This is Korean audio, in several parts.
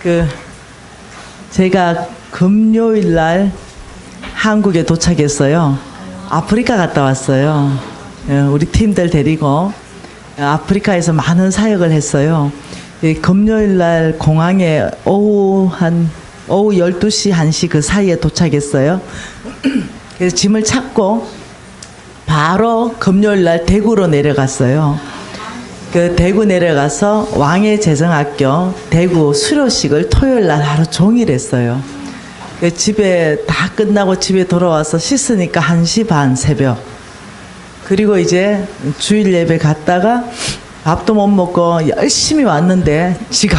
그 제가 금요일 날 한국에 도착했어요. 아프리카 갔다 왔어요. 우리 팀들 데리고 아프리카에서 많은 사역을 했어요. 금요일 날 공항에 오후 12시, 1시 그 사이에 도착했어요. 그래서 짐을 찾고 바로 금요일 날 대구로 내려갔어요. 그 대구 내려가서 왕의 재정학교 대구 수료식을 토요일 날 하루 종일 했어요. 집에 다 끝나고 집에 돌아와서 씻으니까 1시 반 새벽. 그리고 이제 주일 예배 갔다가 밥도 못 먹고 열심히 왔는데 지각.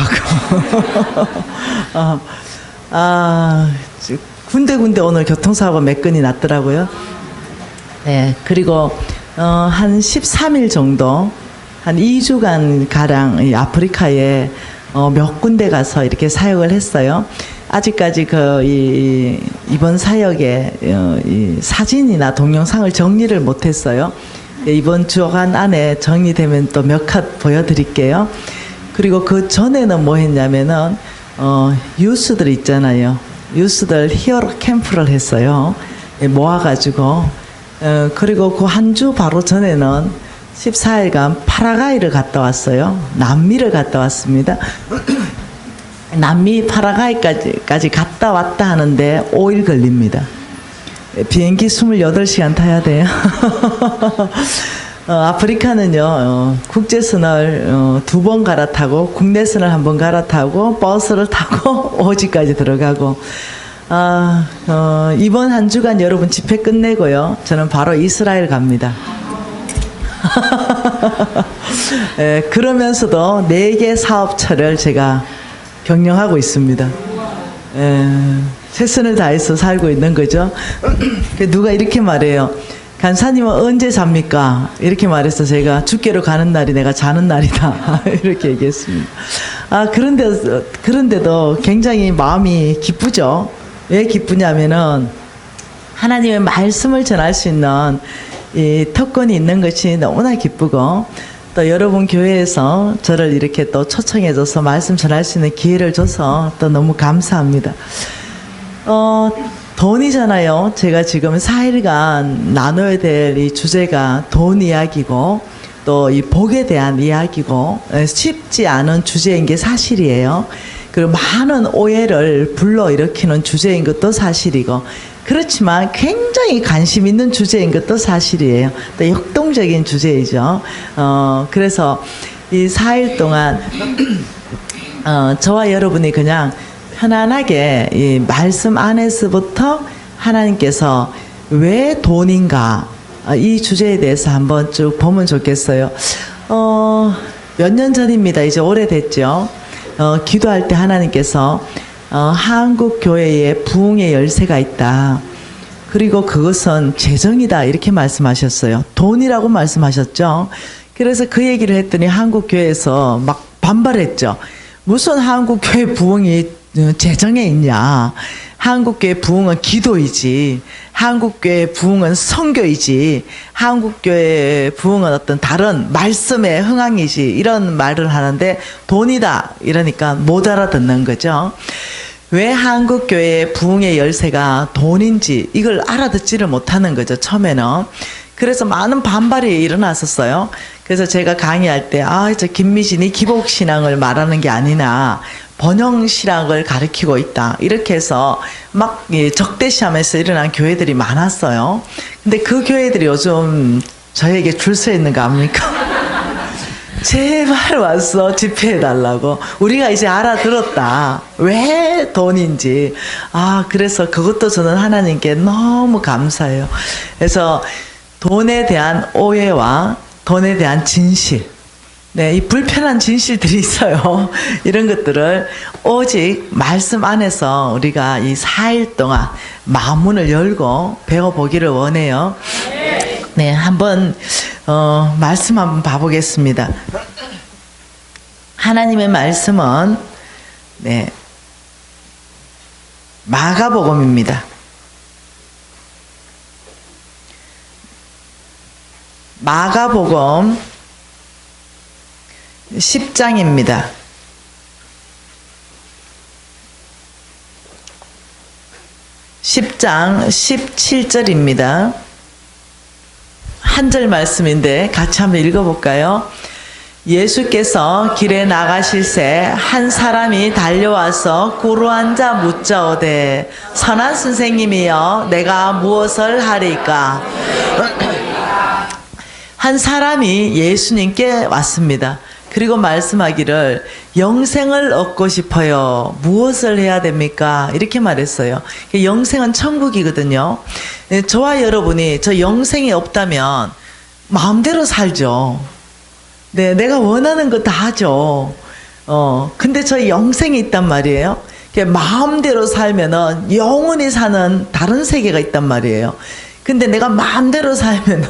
군데군데 오늘 교통사고가 몇 건이 났더라고요. 네, 그리고 한 13일 정도, 한 2주간 가량 아프리카에 몇 군데 가서 이렇게 사역을 했어요. 아직까지 이번 사역에 이 사진이나 동영상을 정리를 못했어요. 이번 주간 안에 정리되면 또 몇 컷 보여드릴게요. 그리고 그 전에는 뭐 했냐면은 유스들 있잖아요. 유스들 히어로 캠프를 했어요. 모아가지고 그리고 그 한 주 바로 전에는 14일간 파라과이를 갔다 왔어요. 남미를 갔다 왔습니다. 남미 파라과이까지 갔다 왔다 하는데 5일 걸립니다. 비행기 28시간 타야 돼요. 아프리카는요, 국제선을 2번 갈아타고, 국내선을 1번 갈아타고, 버스를 타고, 오지까지 들어가고, 이번 한 주간 여러분 집회 끝내고요, 저는 바로 이스라엘 갑니다. 그러면서도 4개 사업처를 제가 경영하고 있습니다. 최선을 다해서 살고 있는 거죠. 누가 이렇게 말해요. 간사님은 언제 잡니까? 이렇게 말해서 제가 주께로 가는 날이 내가 자는 날이다. 이렇게 얘기했습니다. 그런데도 굉장히 마음이 기쁘죠. 왜 기쁘냐면은 하나님의 말씀을 전할 수 있는 이 특권이 있는 것이 너무나 기쁘고, 또 여러분 교회에서 저를 이렇게 또 초청해줘서 말씀 전할 수 있는 기회를 줘서 또 너무 감사합니다. 돈이잖아요. 제가 지금 4일간 나눠야 될 이 주제가 돈 이야기고, 또 이 복에 대한 이야기고, 쉽지 않은 주제인 게 사실이에요. 그리고 많은 오해를 불러일으키는 주제인 것도 사실이고, 그렇지만 굉장히 관심 있는 주제인 것도 사실이에요. 또 역동적인 주제이죠. 그래서 이 4일 동안 저와 여러분이 그냥 편안하게 이 말씀 안에서부터 하나님께서 왜 돈인가, 이 주제에 대해서 한번 쭉 보면 좋겠어요. 몇 년 전입니다. 이제 오래됐죠. 기도할 때 하나님께서 한국 교회에 부흥의 열쇠가 있다. 그리고 그것은 재정이다. 이렇게 말씀하셨어요. 돈이라고 말씀하셨죠. 그래서 그 얘기를 했더니 한국 교회에서 막 반발했죠. 무슨 한국 교회 부흥이 재정에 있냐. 한국교회 부흥은 기도이지. 한국교회 부흥은 선교이지. 한국교회 부흥은 어떤 다른 말씀의 흥황이지. 이런 말을 하는데 돈이다. 이러니까 못 알아듣는 거죠. 왜 한국교회의 부흥의 열쇠가 돈인지 이걸 알아듣지를 못하는 거죠. 처음에는. 그래서 많은 반발이 일어났었어요. 그래서 제가 강의할 때 저 김미진이 기복신앙을 말하는 게 아니나 번영신앙을 가르치고 있다. 이렇게 해서 막 적대시하면서 일어난 교회들이 많았어요. 근데 그 교회들이 요즘 저에게 줄 서 있는 거 압니까? 제발 와서 집회해달라고. 우리가 이제 알아들었다. 왜 돈인지. 그래서 그것도 저는 하나님께 너무 감사해요. 그래서 돈에 대한 오해와 돈에 대한 진실, 이 불편한 진실들이 있어요. 이런 것들을 오직 말씀 안에서 우리가 이 4일 동안 마음문을 열고 배워보기를 원해요. 네, 한번 말씀 한번 봐보겠습니다. 하나님의 말씀은 마가복음입니다. 마가복음 10장입니다. 10장 17절입니다. 한 절 말씀인데 같이 한번 읽어볼까요? 예수께서 길에 나가실새 한 사람이 달려와서 꿇어앉아 묻자오되 선한 선생님이여 내가 무엇을 하리까? 한 사람이 예수님께 왔습니다. 그리고 말씀하기를 영생을 얻고 싶어요. 무엇을 해야 됩니까? 이렇게 말했어요. 영생은 천국이거든요. 저와 여러분이 저 영생이 없다면 마음대로 살죠. 네, 내가 원하는 거 다 하죠. 근데 저 영생이 있단 말이에요. 마음대로 살면은 영원히 사는 다른 세계가 있단 말이에요. 근데 내가 마음대로 살면은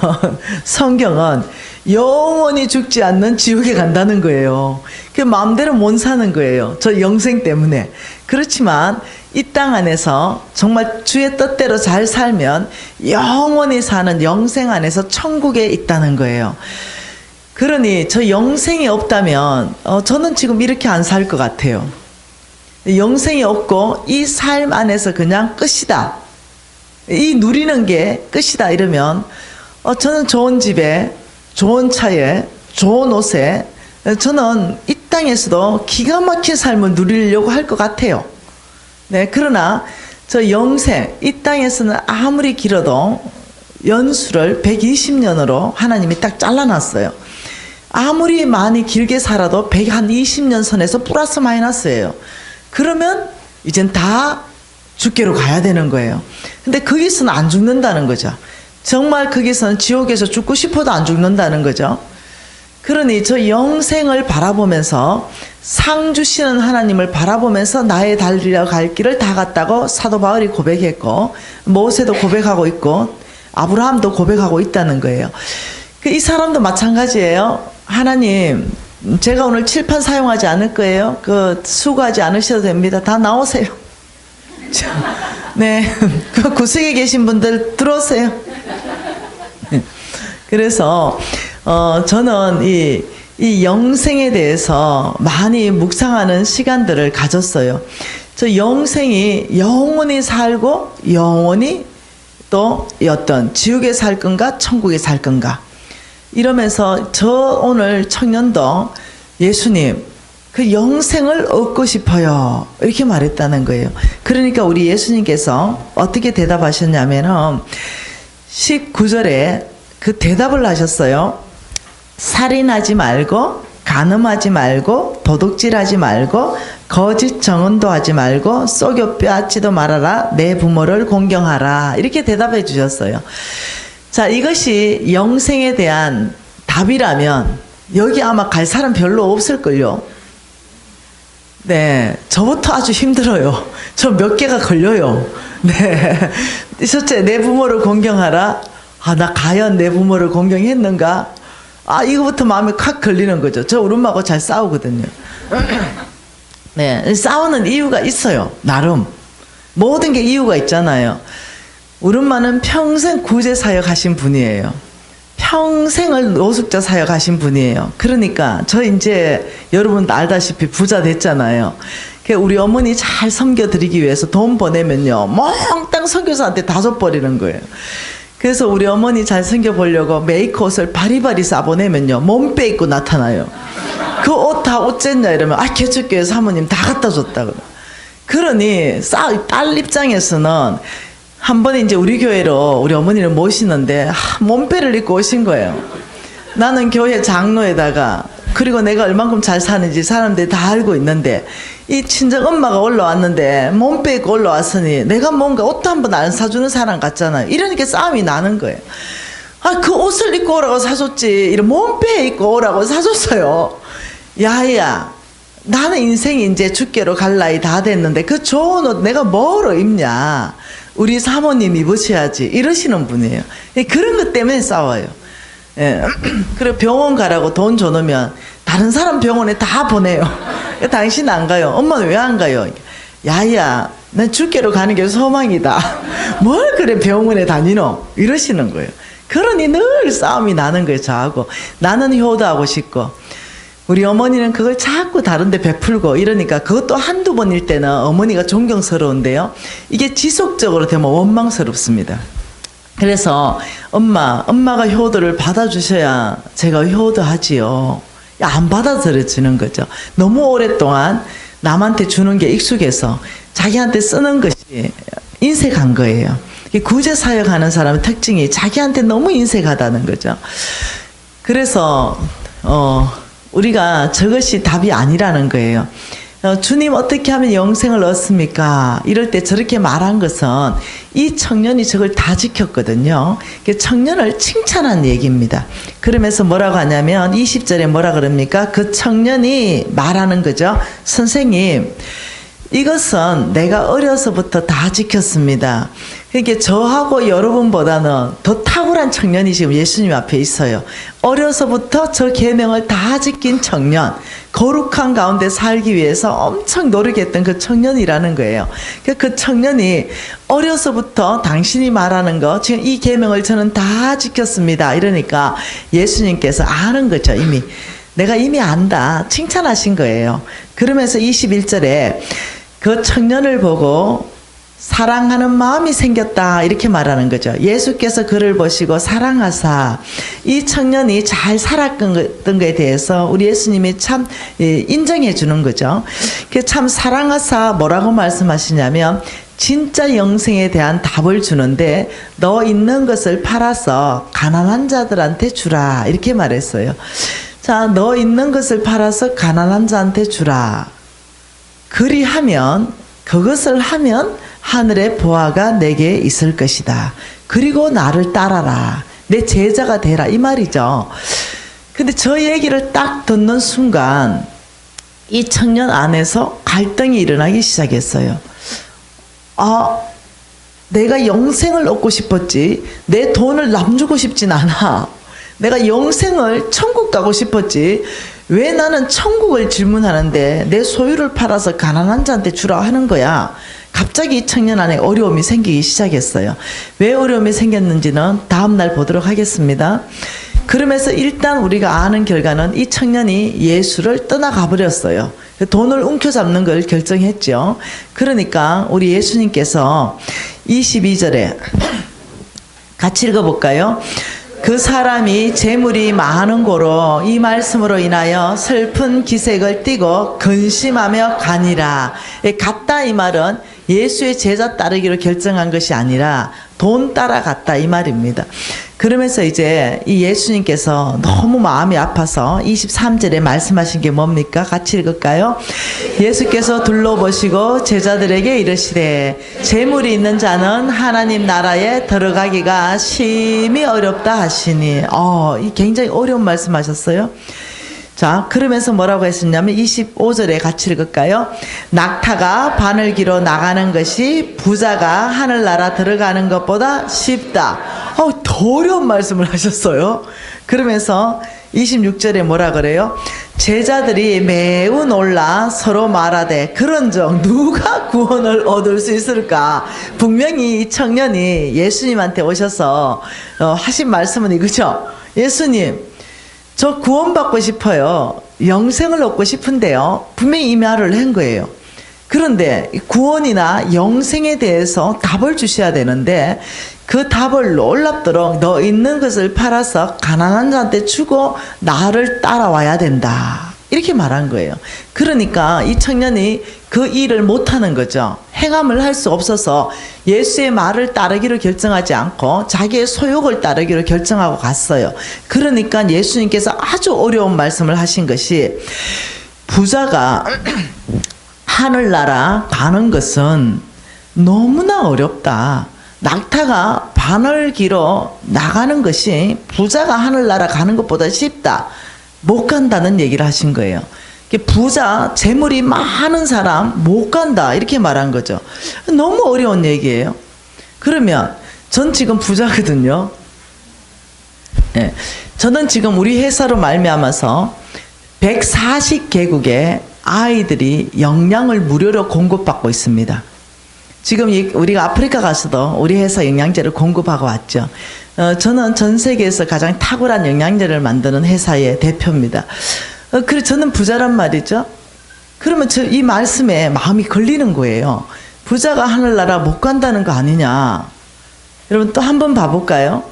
성경은 영원히 죽지 않는 지옥에 간다는 거예요. 그 마음대로 못 사는 거예요. 저 영생 때문에. 그렇지만 이 땅 안에서 정말 주의 뜻대로 잘 살면 영원히 사는 영생 안에서 천국에 있다는 거예요. 그러니 저 영생이 없다면 저는 지금 이렇게 안 살 것 같아요. 영생이 없고 이 삶 안에서 그냥 끝이다. 이 누리는 게 끝이다 이러면 저는 좋은 집에 좋은 차에 좋은 옷에 저는 이 땅에서도 기가 막힌 삶을 누리려고 할 것 같아요. 네, 그러나 저 영생 이 땅에서는 아무리 길어도 연수를 120년으로 하나님이 딱 잘라놨어요. 아무리 많이 길게 살아도 120년 선에서 플러스 마이너스예요. 그러면 이젠 다 죽게로 가야 되는 거예요. 근데 거기서는 안 죽는다는 거죠. 정말 거기서는 지옥에서 죽고 싶어도 안 죽는다는 거죠. 그러니 저 영생을 바라보면서 상 주시는 하나님을 바라보면서 나의 달리려 갈 길을 다 갔다고 사도 바울이 고백했고 모세도 고백하고 있고 아브라함도 고백하고 있다는 거예요. 이 사람도 마찬가지예요. 하나님, 제가 오늘 칠판 사용하지 않을 거예요. 수고하지 않으셔도 됩니다. 다 나오세요. 네, 그 구석에 계신 분들 들어오세요. 그래서 저는 이 영생에 대해서 많이 묵상하는 시간들을 가졌어요. 저 영생이 영원히 살고 영원히 또 어떤 지옥에 살 건가 천국에 살 건가 이러면서 저 오늘 청년도 예수님 그 영생을 얻고 싶어요 이렇게 말했다는 거예요. 그러니까 우리 예수님께서 어떻게 대답하셨냐면은 19절에 그 대답을 하셨어요. 살인하지 말고 간음하지 말고 도둑질하지 말고 거짓 정언도 하지 말고 쏘겨 빼앗지도 말아라 내 부모를 공경하라 이렇게 대답해 주셨어요. 자, 이것이 영생에 대한 답이라면 여기 아마 갈 사람 별로 없을걸요. 네, 저부터 아주 힘들어요. 저 몇 개가 걸려요. 네, 첫째 내 부모를 공경하라. 나 과연 내 부모를 공경했는가? 이거부터 마음에 콱 걸리는 거죠. 저 우리 엄마하고 잘 싸우거든요. 네, 싸우는 이유가 있어요. 나름 모든 게 이유가 있잖아요. 우리 엄마는 평생 구제 사역 하신 분이에요. 평생을 노숙자 사역 하신 분이에요. 그러니까 저 이제 여러분 알다시피 부자 됐잖아요. 우리 어머니 잘 섬겨드리기 위해서 돈 보내면요 몽땅 선교사한테 다 줘버리는 거예요. 그래서 우리 어머니 잘 섬겨보려고 메이크 옷을 바리바리 싸보내면요 몸빼 입고 나타나요. 그 옷 다 어쨌냐 이러면 개척교회 사모님 다 갖다 줬다 그래. 그러니 딸 입장에서는 한 번에 이제 우리 교회로 우리 어머니를 모시는데 몸빼를 입고 오신 거예요. 나는 교회 장로에다가 그리고 내가 얼만큼 잘 사는지 사람들이 다 알고 있는데 이 친정 엄마가 올라왔는데 몸빼 입고 올라왔으니 내가 뭔가 옷도 한 번 안 사주는 사람 같잖아요. 이러니까 싸움이 나는 거예요. 그 옷을 입고 오라고 사줬지 이런 몸빼 입고 오라고 사줬어요. 야야 나는 인생이 이제 죽게로 갈 나이 다 됐는데 그 좋은 옷 내가 뭐로 입냐. 우리 사모님 입으셔야지 이러시는 분이에요. 그런 것 때문에 싸워요. 예. 그리고 병원 가라고 돈 줘놓으면 다른 사람 병원에 다 보내요. 당신 안 가요. 엄마는 왜 안 가요? 야야 난 죽게로 가는 게 소망이다. 뭘 그래 병원에 다니노? 이러시는 거예요. 그러니 늘 싸움이 나는 거예요. 저하고. 나는 효도하고 싶고 우리 어머니는 그걸 자꾸 다른데 베풀고 이러니까 그것도 한두 번일 때는 어머니가 존경스러운데요. 이게 지속적으로 되면 원망스럽습니다. 그래서 엄마가 효도를 받아주셔야 제가 효도하지요. 안 받아들여지는 거죠. 너무 오랫동안 남한테 주는 게 익숙해서 자기한테 쓰는 것이 인색한 거예요. 구제사역하는 사람의 특징이 자기한테 너무 인색하다는 거죠. 그래서 우리가 저것이 답이 아니라는 거예요. 주님 어떻게 하면 영생을 얻습니까? 이럴 때 저렇게 말한 것은 이 청년이 저걸 다 지켰거든요. 청년을 칭찬한 얘기입니다. 그러면서 뭐라고 하냐면 20절에 뭐라 그럽니까? 그 청년이 말하는 거죠. 선생님, 이것은 내가 어려서부터 다 지켰습니다. 그러니까 저하고 여러분보다는 더 탁월한 청년이 지금 예수님 앞에 있어요. 어려서부터 저 계명을 다 지킨 청년, 거룩한 가운데 살기 위해서 엄청 노력했던 그 청년이라는 거예요. 그 청년이 어려서부터 당신이 말하는 거, 지금 이 계명을 저는 다 지켰습니다. 이러니까 예수님께서 아는 거죠. 내가 이미 안다. 칭찬하신 거예요. 그러면서 21절에 그 청년을 보고 사랑하는 마음이 생겼다 이렇게 말하는 거죠. 예수께서 그를 보시고 사랑하사 이 청년이 잘 살았던 것에 대해서 우리 예수님이 참 인정해 주는 거죠. 참 사랑하사 뭐라고 말씀하시냐면 진짜 영생에 대한 답을 주는데 너 있는 것을 팔아서 가난한 자들한테 주라 이렇게 말했어요. 자, 너 있는 것을 팔아서 가난한 자한테 주라. 그리하면 그것을 하면 하늘의 보화가 내게 있을 것이다. 그리고 나를 따라라. 내 제자가 되라. 이 말이죠. 근데 저 얘기를 딱 듣는 순간 이 청년 안에서 갈등이 일어나기 시작했어요. 내가 영생을 얻고 싶었지 내 돈을 남주고 싶진 않아. 내가 영생을 천국 가고 싶었지 왜 나는 천국을 질문하는데 내 소유를 팔아서 가난한 자한테 주라 하는 거야. 갑자기 이 청년 안에 어려움이 생기기 시작했어요. 왜 어려움이 생겼는지는 다음날 보도록 하겠습니다. 그러면서 일단 우리가 아는 결과는 이 청년이 예수를 떠나가 버렸어요. 돈을 움켜잡는 걸 결정했죠. 그러니까 우리 예수님께서 22절에 같이 읽어볼까요? 그 사람이 재물이 많은 고로 이 말씀으로 인하여 슬픈 기색을 띠고 근심하며 가니라. 갔다 이 말은 예수의 제자 따르기로 결정한 것이 아니라 돈 따라갔다 이 말입니다. 그러면서 이제 이 예수님께서 너무 마음이 아파서 23절에 말씀하신 게 뭡니까? 같이 읽을까요? 예수께서 둘러보시고 제자들에게 이르시되 재물이 있는 자는 하나님 나라에 들어가기가 심히 어렵다 하시니 이 굉장히 어려운 말씀하셨어요. 자, 그러면서 뭐라고 했었냐면 25절에 같이 읽을까요? 낙타가 바늘기로 나가는 것이 부자가 하늘나라 들어가는 것보다 쉽다. 더 어려운 말씀을 하셨어요. 그러면서 26절에 뭐라 그래요? 제자들이 매우 놀라 서로 말하되 그런즉 누가 구원을 얻을 수 있을까? 분명히 이 청년이 예수님한테 오셔서 하신 말씀은 이거죠. 예수님, 저 구원받고 싶어요. 영생을 얻고 싶은데요. 분명히 이 말을 한 거예요. 그런데 구원이나 영생에 대해서 답을 주셔야 되는데 그 답을 놀랍도록 너 있는 것을 팔아서 가난한 자한테 주고 나를 따라와야 된다. 이렇게 말한 거예요. 그러니까 이 청년이 그 일을 못하는 거죠. 행함을 할 수 없어서 예수의 말을 따르기로 결정하지 않고 자기의 소욕을 따르기로 결정하고 갔어요. 그러니까 예수님께서 아주 어려운 말씀을 하신 것이 부자가 하늘나라 가는 것은 너무나 어렵다. 낙타가 바늘기로 나가는 것이 부자가 하늘나라 가는 것보다 쉽다. 못 간다는 얘기를 하신 거예요. 부자, 재물이 많은 사람 못 간다 이렇게 말한 거죠. 너무 어려운 얘기예요. 그러면 전 지금 부자거든요. 네. 저는 지금 우리 회사로 말미암아서 140개국에 아이들이 영양을 무료로 공급받고 있습니다. 지금 우리가 아프리카 가서도 우리 회사 영양제를 공급하고 왔죠. 저는 전 세계에서 가장 탁월한 영양제를 만드는 회사의 대표입니다. 그래, 저는 부자란 말이죠. 그러면 이 말씀에 마음이 걸리는 거예요. 부자가 하늘나라 못 간다는 거 아니냐. 여러분 또 한번 봐볼까요?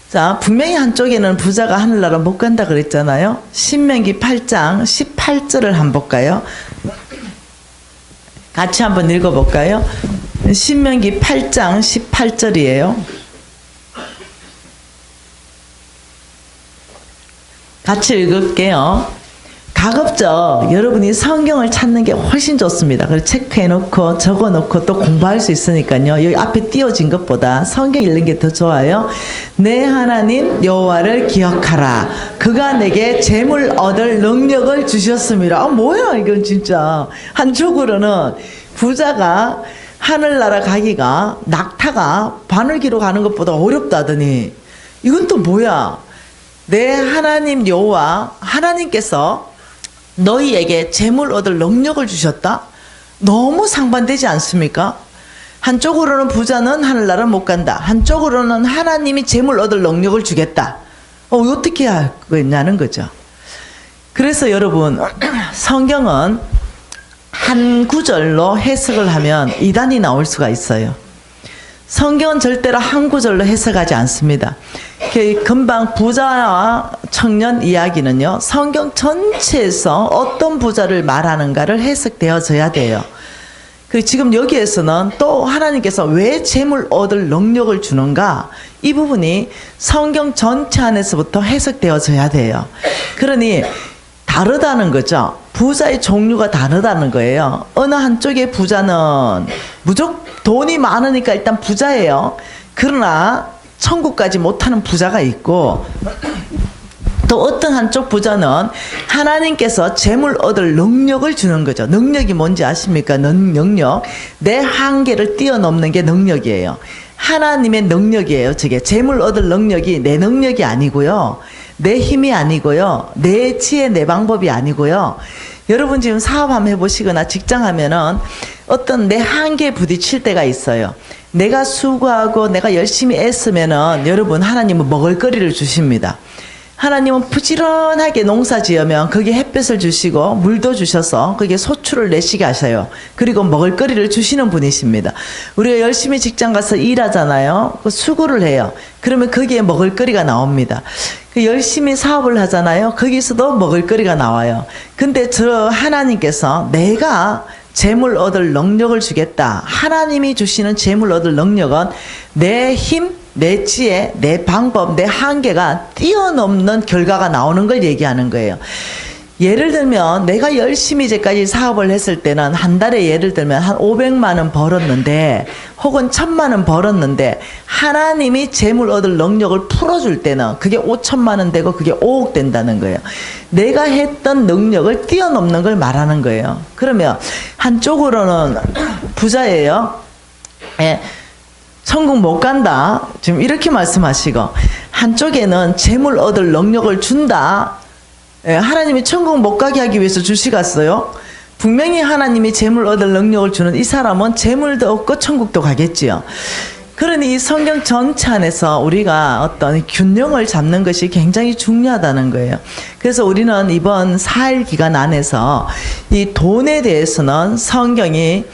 자, 분명히 한쪽에는 부자가 하늘나라 못 간다 그랬잖아요. 신명기 8장 18절을 한번 볼까요? 같이 한번 읽어볼까요? 신명기 8장 18절이에요. 같이 읽을게요. 가급적 여러분이 성경을 찾는 게 훨씬 좋습니다. 그래서 체크해놓고 적어놓고 또 공부할 수 있으니까요. 여기 앞에 띄워진 것보다 성경 읽는 게 더 좋아요. 내 하나님 여호와를 기억하라. 그가 내게 재물 얻을 능력을 주셨습니다. 뭐야 이건 진짜. 한쪽으로는 부자가 하늘나라 가기가 낙타가 바늘기로 가는 것보다 어렵다더니 이건 또 뭐야. 내 하나님 여호와 하나님께서 너희에게 재물 얻을 능력을 주셨다? 너무 상반되지 않습니까? 한쪽으로는 부자는 하늘나라 못 간다. 한쪽으로는 하나님이 재물 얻을 능력을 주겠다. 어떻게 하겠냐는 거죠. 그래서 여러분 성경은 한 구절로 해석을 하면 이단이 나올 수가 있어요. 성경은 절대로 한 구절로 해석하지 않습니다. 금방 부자와 청년 이야기는요, 성경 전체에서 어떤 부자를 말하는가를 해석되어져야 돼요. 지금 여기에서는 또 하나님께서 왜 재물 얻을 능력을 주는가, 이 부분이 성경 전체 안에서부터 해석되어져야 돼요. 그러니 다르다는 거죠. 부자의 종류가 다르다는 거예요. 어느 한쪽의 부자는 무조건 돈이 많으니까 일단 부자예요. 그러나 천국까지 못하는 부자가 있고, 또 어떤 한쪽 부자는 하나님께서 재물 얻을 능력을 주는 거죠. 능력이 뭔지 아십니까? 능력. 내 한계를 뛰어넘는 게 능력이에요. 하나님의 능력이에요. 저게 재물 얻을 능력이 내 능력이 아니고요. 내 힘이 아니고요. 내 지혜, 내 방법이 아니고요. 여러분 지금 사업 한번 해보시거나 직장 하면은 어떤 내 한계에 부딪힐 때가 있어요. 내가 수고하고 내가 열심히 애쓰면은 여러분 하나님은 먹을거리를 주십니다. 하나님은 부지런하게 농사 지으면 거기에 햇볕을 주시고 물도 주셔서 거기에 소출을 내시게 하셔요. 그리고 먹을거리를 주시는 분이십니다. 우리가 열심히 직장 가서 일하잖아요. 수고를 해요. 그러면 거기에 먹을거리가 나옵니다. 열심히 사업을 하잖아요. 거기서도 먹을거리가 나와요. 근데 저 하나님께서 내가 재물 얻을 능력을 주겠다. 하나님이 주시는 재물 얻을 능력은 내 힘, 내 지혜, 내 방법, 내 한계가 뛰어넘는 결과가 나오는 걸 얘기하는 거예요. 예를 들면 내가 열심히 이제까지 사업을 했을 때는 한 달에 예를 들면 한 500만 원 벌었는데 혹은 1000만 원 벌었는데 하나님이 재물 얻을 능력을 풀어줄 때는 그게 5천만 원 되고 그게 5억 된다는 거예요. 내가 했던 능력을 뛰어넘는 걸 말하는 거예요. 그러면 한쪽으로는 부자예요. 예. 천국 못 간다. 지금 이렇게 말씀하시고 한쪽에는 재물 얻을 능력을 준다. 예, 하나님이 천국 못 가게 하기 위해서 주시겠어요? 분명히 하나님이 재물 얻을 능력을 주는 이 사람은 재물도 얻고 천국도 가겠지요. 그러니 이 성경 전체 안에서 우리가 어떤 균형을 잡는 것이 굉장히 중요하다는 거예요. 그래서 우리는 이번 4일 기간 안에서 이 돈에 대해서는 성경이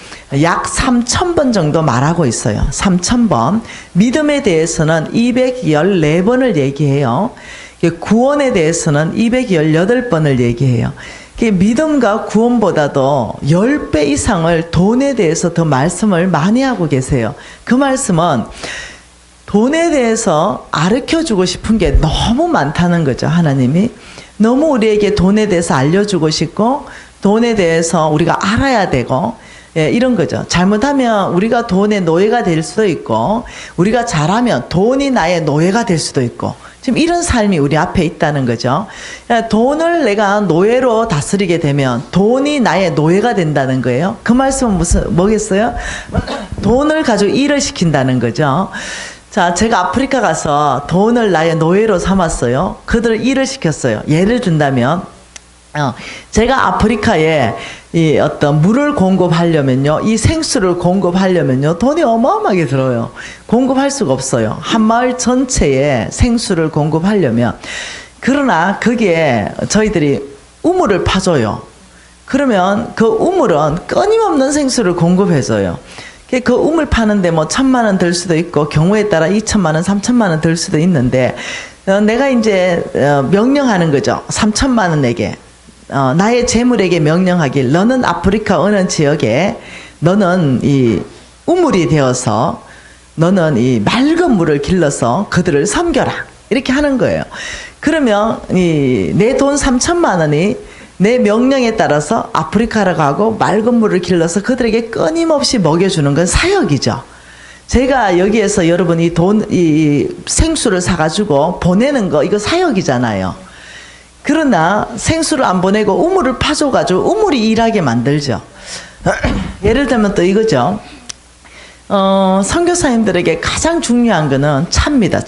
약 3000번 정도 말하고 있어요. 3000번. 믿음에 대해서는 214번을 얘기해요. 구원에 대해서는 218번을 얘기해요. 믿음과 구원보다도 10배 이상을 돈에 대해서 더 말씀을 많이 하고 계세요. 그 말씀은 돈에 대해서 가르쳐주고 싶은 게 너무 많다는 거죠. 하나님이 너무 우리에게 돈에 대해서 알려주고 싶고 돈에 대해서 우리가 알아야 되고, 예, 이런 거죠. 잘못하면 우리가 돈의 노예가 될 수도 있고 우리가 잘하면 돈이 나의 노예가 될 수도 있고, 지금 이런 삶이 우리 앞에 있다는 거죠. 돈을 내가 노예로 다스리게 되면 돈이 나의 노예가 된다는 거예요. 그 말씀은 뭐겠어요? 돈을 가지고 일을 시킨다는 거죠. 자, 제가 아프리카 가서 돈을 나의 노예로 삼았어요. 그들을 일을 시켰어요. 예를 든다면 제가 아프리카에 이 어떤 물을 공급하려면요, 이 생수를 공급하려면요, 돈이 어마어마하게 들어요. 공급할 수가 없어요. 한 마을 전체에 생수를 공급하려면. 그러나 거기에 저희들이 우물을 파줘요. 그러면 그 우물은 끊임없는 생수를 공급해줘요. 그 우물 파는데 뭐 1,000만 원 들 수도 있고 경우에 따라 2,000만 원, 3,000만 원 들 수도 있는데 내가 이제 명령하는 거죠. 3,000만 원 내게 나의 재물에게 명령하길 너는 아프리카 어느 지역에 너는 이 우물이 되어서 너는 이 맑은 물을 길러서 그들을 섬겨라 이렇게 하는 거예요. 그러면 내 돈 3,000만 원이 내 명령에 따라서 아프리카로 가고 맑은 물을 길러서 그들에게 끊임없이 먹여주는 건 사역이죠. 제가 여기에서 여러분 이 생수를 사가지고 보내는 거 이거 사역이잖아요. 그러나 생수를 안 보내고 우물을 파줘가지고 우물이 일하게 만들죠. 예를 들면 또 이거죠. 선교사님들에게 가장 중요한 거는 차입니다.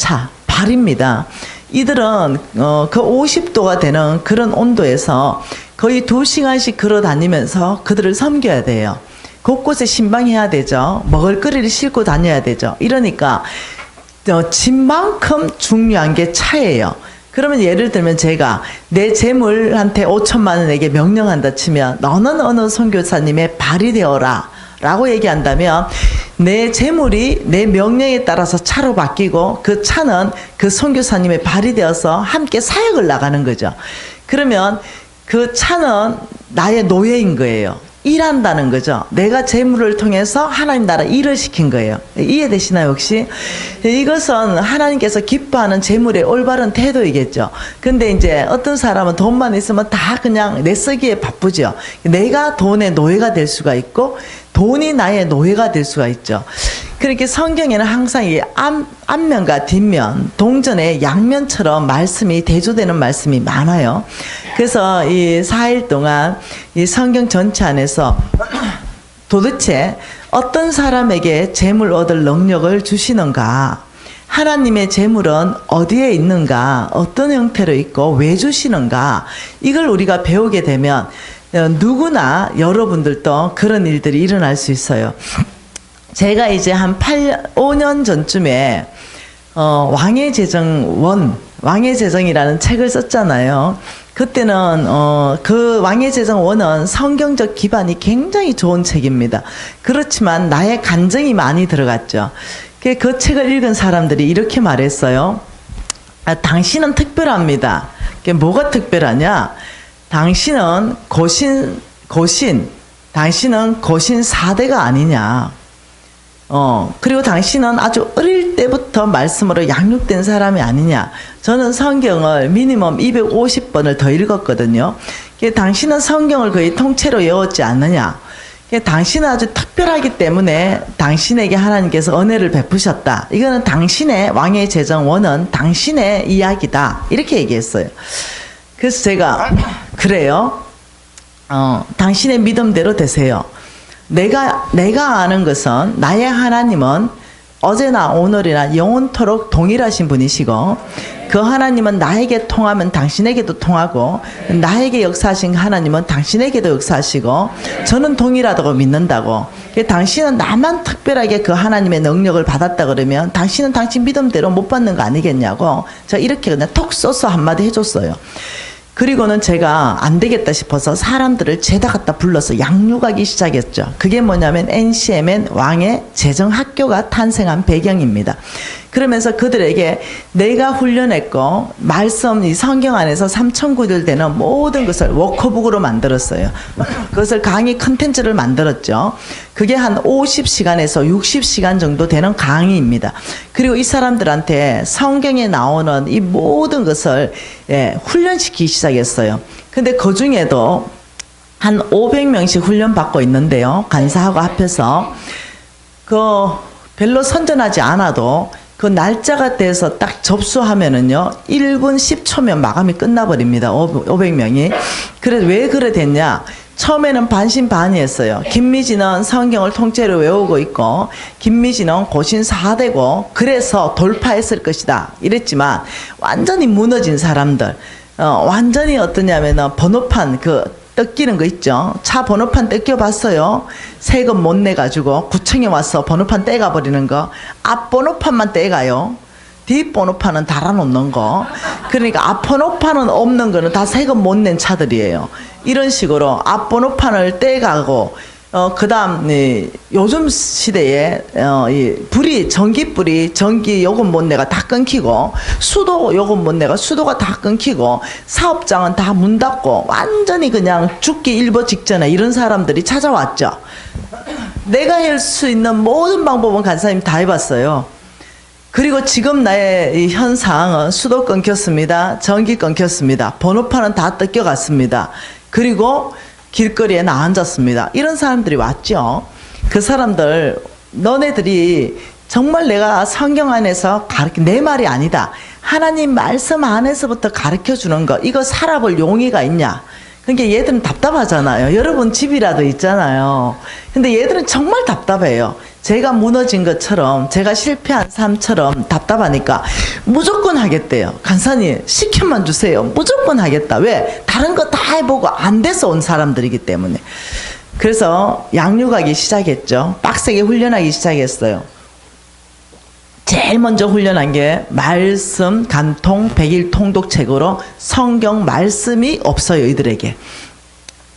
발입니다. 이들은 그 50도가 되는 그런 온도에서 거의 2시간씩 걸어 다니면서 그들을 섬겨야 돼요. 곳곳에 신방해야 되죠. 먹을거리를 싣고 다녀야 되죠. 이러니까 집만큼 중요한 게 차예요. 그러면 예를 들면 제가 내 재물한테 5,000만 원에게 명령한다 치면 너는 어느 선교사님의 발이 되어라 라고 얘기한다면 내 재물이 내 명령에 따라서 차로 바뀌고 그 차는 그 선교사님의 발이 되어서 함께 사역을 나가는 거죠. 그러면 그 차는 나의 노예인 거예요. 일한다는 거죠. 내가 재물을 통해서 하나님 나라 일을 시킨 거예요. 이해되시나요 혹시? 이것은 하나님께서 기뻐하는 재물의 올바른 태도이겠죠. 근데 이제 어떤 사람은 돈만 있으면 다 그냥 내쓰기에 바쁘죠. 내가 돈의 노예가 될 수가 있고 돈이 나의 노예가 될 수가 있죠. 그렇게 성경에는 항상 이 앞면과 뒷면, 동전의 양면처럼 말씀이 대조되는 말씀이 많아요. 그래서 이 4일 동안 이 성경 전체 안에서 도대체 어떤 사람에게 재물 얻을 능력을 주시는가? 하나님의 재물은 어디에 있는가? 어떤 형태로 있고 왜 주시는가? 이걸 우리가 배우게 되면 누구나 여러분들도 그런 일들이 일어날 수 있어요. 제가 이제 한 5년 전쯤에 왕의 재정이라는 책을 썼잖아요. 그때는 그 왕의 재정 원은 성경적 기반이 굉장히 좋은 책입니다. 그렇지만 나의 간증이 많이 들어갔죠. 그 책을 읽은 사람들이 이렇게 말했어요. 당신은 특별합니다. 뭐가 특별하냐? 당신은 당신은 고신 4대가 아니냐. 그리고 당신은 아주 어릴 때부터 말씀으로 양육된 사람이 아니냐. 저는 성경을 미니멈 250번을 더 읽었거든요. 당신은 성경을 거의 통째로 외웠지 않느냐. 당신은 아주 특별하기 때문에 당신에게 하나님께서 은혜를 베푸셨다. 이거는 당신의 왕의 재정원은 당신의 이야기다. 이렇게 얘기했어요. 그래서 제가 그래요. 당신의 믿음대로 되세요. 내가 아는 것은 나의 하나님은 어제나 오늘이나 영원토록 동일하신 분이시고 그 하나님은 나에게 통하면 당신에게도 통하고 나에게 역사하신 하나님은 당신에게도 역사하시고 저는 동일하다고 믿는다고. 당신은 나만 특별하게 그 하나님의 능력을 받았다 그러면 당신은 당신 믿음대로 못 받는 거 아니겠냐고 제가 이렇게 그냥 톡 써서 한마디 해줬어요. 그리고는 제가 안 되겠다 싶어서 사람들을 죄다 갖다 불러서 양육하기 시작했죠. 그게 뭐냐면 NCMN 왕의 재정학교가 탄생한 배경입니다. 그러면서 그들에게 내가 훈련했고 말씀 이 성경 안에서 3,000구절 되는 모든 것을 워크북으로 만들었어요. 그것을 강의 컨텐츠를 만들었죠. 그게 한 50시간에서 60시간 정도 되는 강의입니다. 그리고 이 사람들한테 성경에 나오는 이 모든 것을 훈련시키기 시작했어요. 근데 그 중에도 한 500명씩 훈련 받고 있는데요. 간사하고 합해서 별로 선전하지 않아도 그 날짜가 돼서 딱 접수하면은요 1분 10초면 마감이 끝나버립니다. 500명이. 그래서 왜 그래 됐냐? 처음에는 반신반의했어요. 김미진은 성경을 통째로 외우고 있고 김미진은 고신 4대고 그래서 돌파했을 것이다 이랬지만 완전히 무너진 사람들, 완전히 어떠냐면은 번호판 뜯기는 거 있죠. 차 번호판 뜯겨봤어요. 세금 못 내가지고 구청에 와서 번호판 떼가버리는 거. 앞 번호판만 떼가요. 뒷번호판은 달아놓는 거. 그러니까 앞번호판은 없는 거는 다 세금 못 낸 차들이에요. 이런 식으로 앞번호판을 떼가고 그다음 요즘 시대에 이 불이 전기불이 전기 요금 못 내가 다 끊기고 수도 요금 못 내가 수도가 다 끊기고 사업장은 다 문 닫고 완전히 그냥 죽기 일보 직전에 이런 사람들이 찾아왔죠. 내가 할 수 있는 모든 방법은 간사님 다 해봤어요. 그리고 지금 나의 이 현 상황은 수도 끊겼습니다. 전기 끊겼습니다. 번호판은 다 뜯겨갔습니다. 그리고 길거리에 나 앉았습니다. 이런 사람들이 왔죠. 그 사람들, 너네들이 정말 내가 성경 안에서 내 말이 아니다. 하나님 말씀 안에서부터 가르쳐 주는 거, 이거 살아볼 용의가 있냐? 그러니까 얘들은 답답하잖아요. 여러분 집이라도 있잖아요. 근데 얘들은 정말 답답해요. 제가 무너진 것처럼, 제가 실패한 삶처럼 답답하니까 무조건 하겠대요. 간사님 시켜만 주세요. 무조건 하겠다. 왜? 다른 거 다 해보고 안 돼서 온 사람들이기 때문에. 그래서 양육하기 시작했죠. 빡세게 훈련하기 시작했어요. 제일 먼저 훈련한 게 말씀 간통 100일 통독책으로 성경 말씀이 없어요, 이들에게.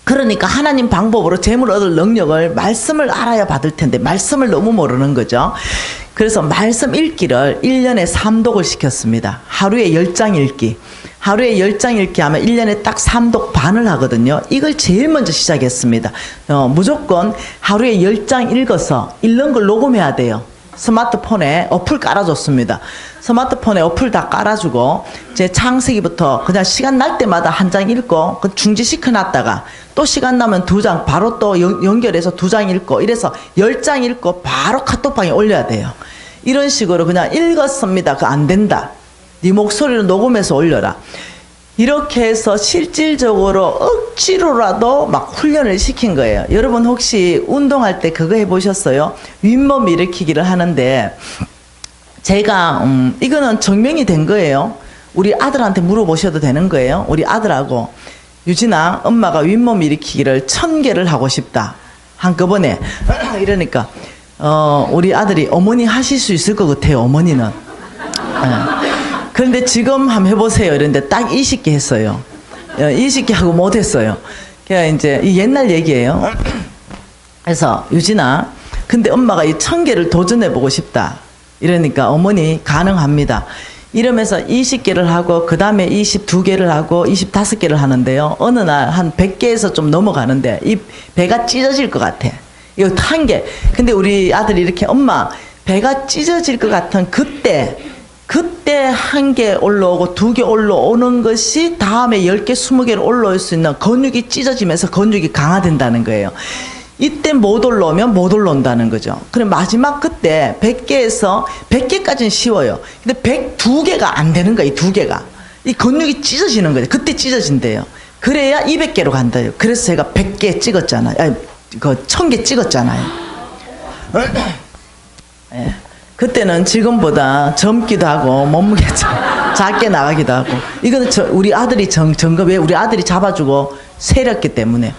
그러니까 하나님 방법으로 재물 얻을 능력을 말씀을 알아야 받을 텐데 말씀을 너무 모르는 거죠. 그래서 말씀 읽기를 1년에 3독을 시켰습니다. 하루에 10장 읽기. 하루에 10장 읽기 하면 1년에 딱 3독 반을 하거든요. 이걸 제일 먼저 시작했습니다. 무조건 하루에 10장 읽어서 읽는 걸 녹음해야 돼요. 스마트폰에 어플 깔아줬습니다. 스마트폰에 어플 다 깔아주고 이제 창세기부터 그냥 시간 날 때마다 한 장 읽고 중지시켜 놨다가 또 시간 나면 2장 바로 또 연결해서 2장 읽고 이래서 10장 읽고 바로 카톡방에 올려야 돼요. 이런 식으로 그냥 읽었습니다. 그거 안 된다. 네 목소리를 녹음해서 올려라. 이렇게 해서 실질적으로 억지로라도 막 훈련을 시킨 거예요. 여러분 혹시 운동할 때 그거 해보셨어요? 윗몸 일으키기를 하는데 제가 이거는 증명이 된 거예요. 우리 아들한테 물어보셔도 되는 거예요. 우리 아들하고 유진아, 엄마가 윗몸 일으키기를 1000개를 하고 싶다 한꺼번에. 이러니까 우리 아들이 어머니 하실 수 있을 것 같아요. 어머니는. 그런데 지금 한번 해보세요. 이런데 딱 20개 했어요. 20개 하고 못했어요. 그냥 이제 옛날 얘기예요. 그래서 유진아, 근데 엄마가 이 1000개를 도전해보고 싶다. 이러니까 어머니 가능합니다. 이러면서 20개를 하고 그 다음에 22개를 하고 25개를 하는데요. 어느 날 한 100개에서 좀 넘어가는데 이 배가 찢어질 것 같아. 이거 한 개. 근데 우리 아들이 이렇게 엄마 배가 찢어질 것 같은 그때 한 개 올라오고 2개 올라오는 것이 다음에 10개, 20개로 올라올 수 있는 근육이 찢어지면서 근육이 강화된다는 거예요. 이때 못 올라오면 못 올라온다는 거죠. 그럼 마지막 그때 100개에서 100개까지는 쉬워요. 근데 102개가 안 되는 거예요. 이 2개가. 이 근육이 찢어지는 거예요. 그때 찢어진대요. 그래야 200개로 간다요. 그래서 제가 100개 찍었잖아요. 아니, 1000개 찍었잖아요. 네. 그때는 지금보다 젊기도 하고 몸무게 작게 나가기도 하고 이거는 우리 아들이 왜 우리 아들이 잡아주고 세렸기 때문에.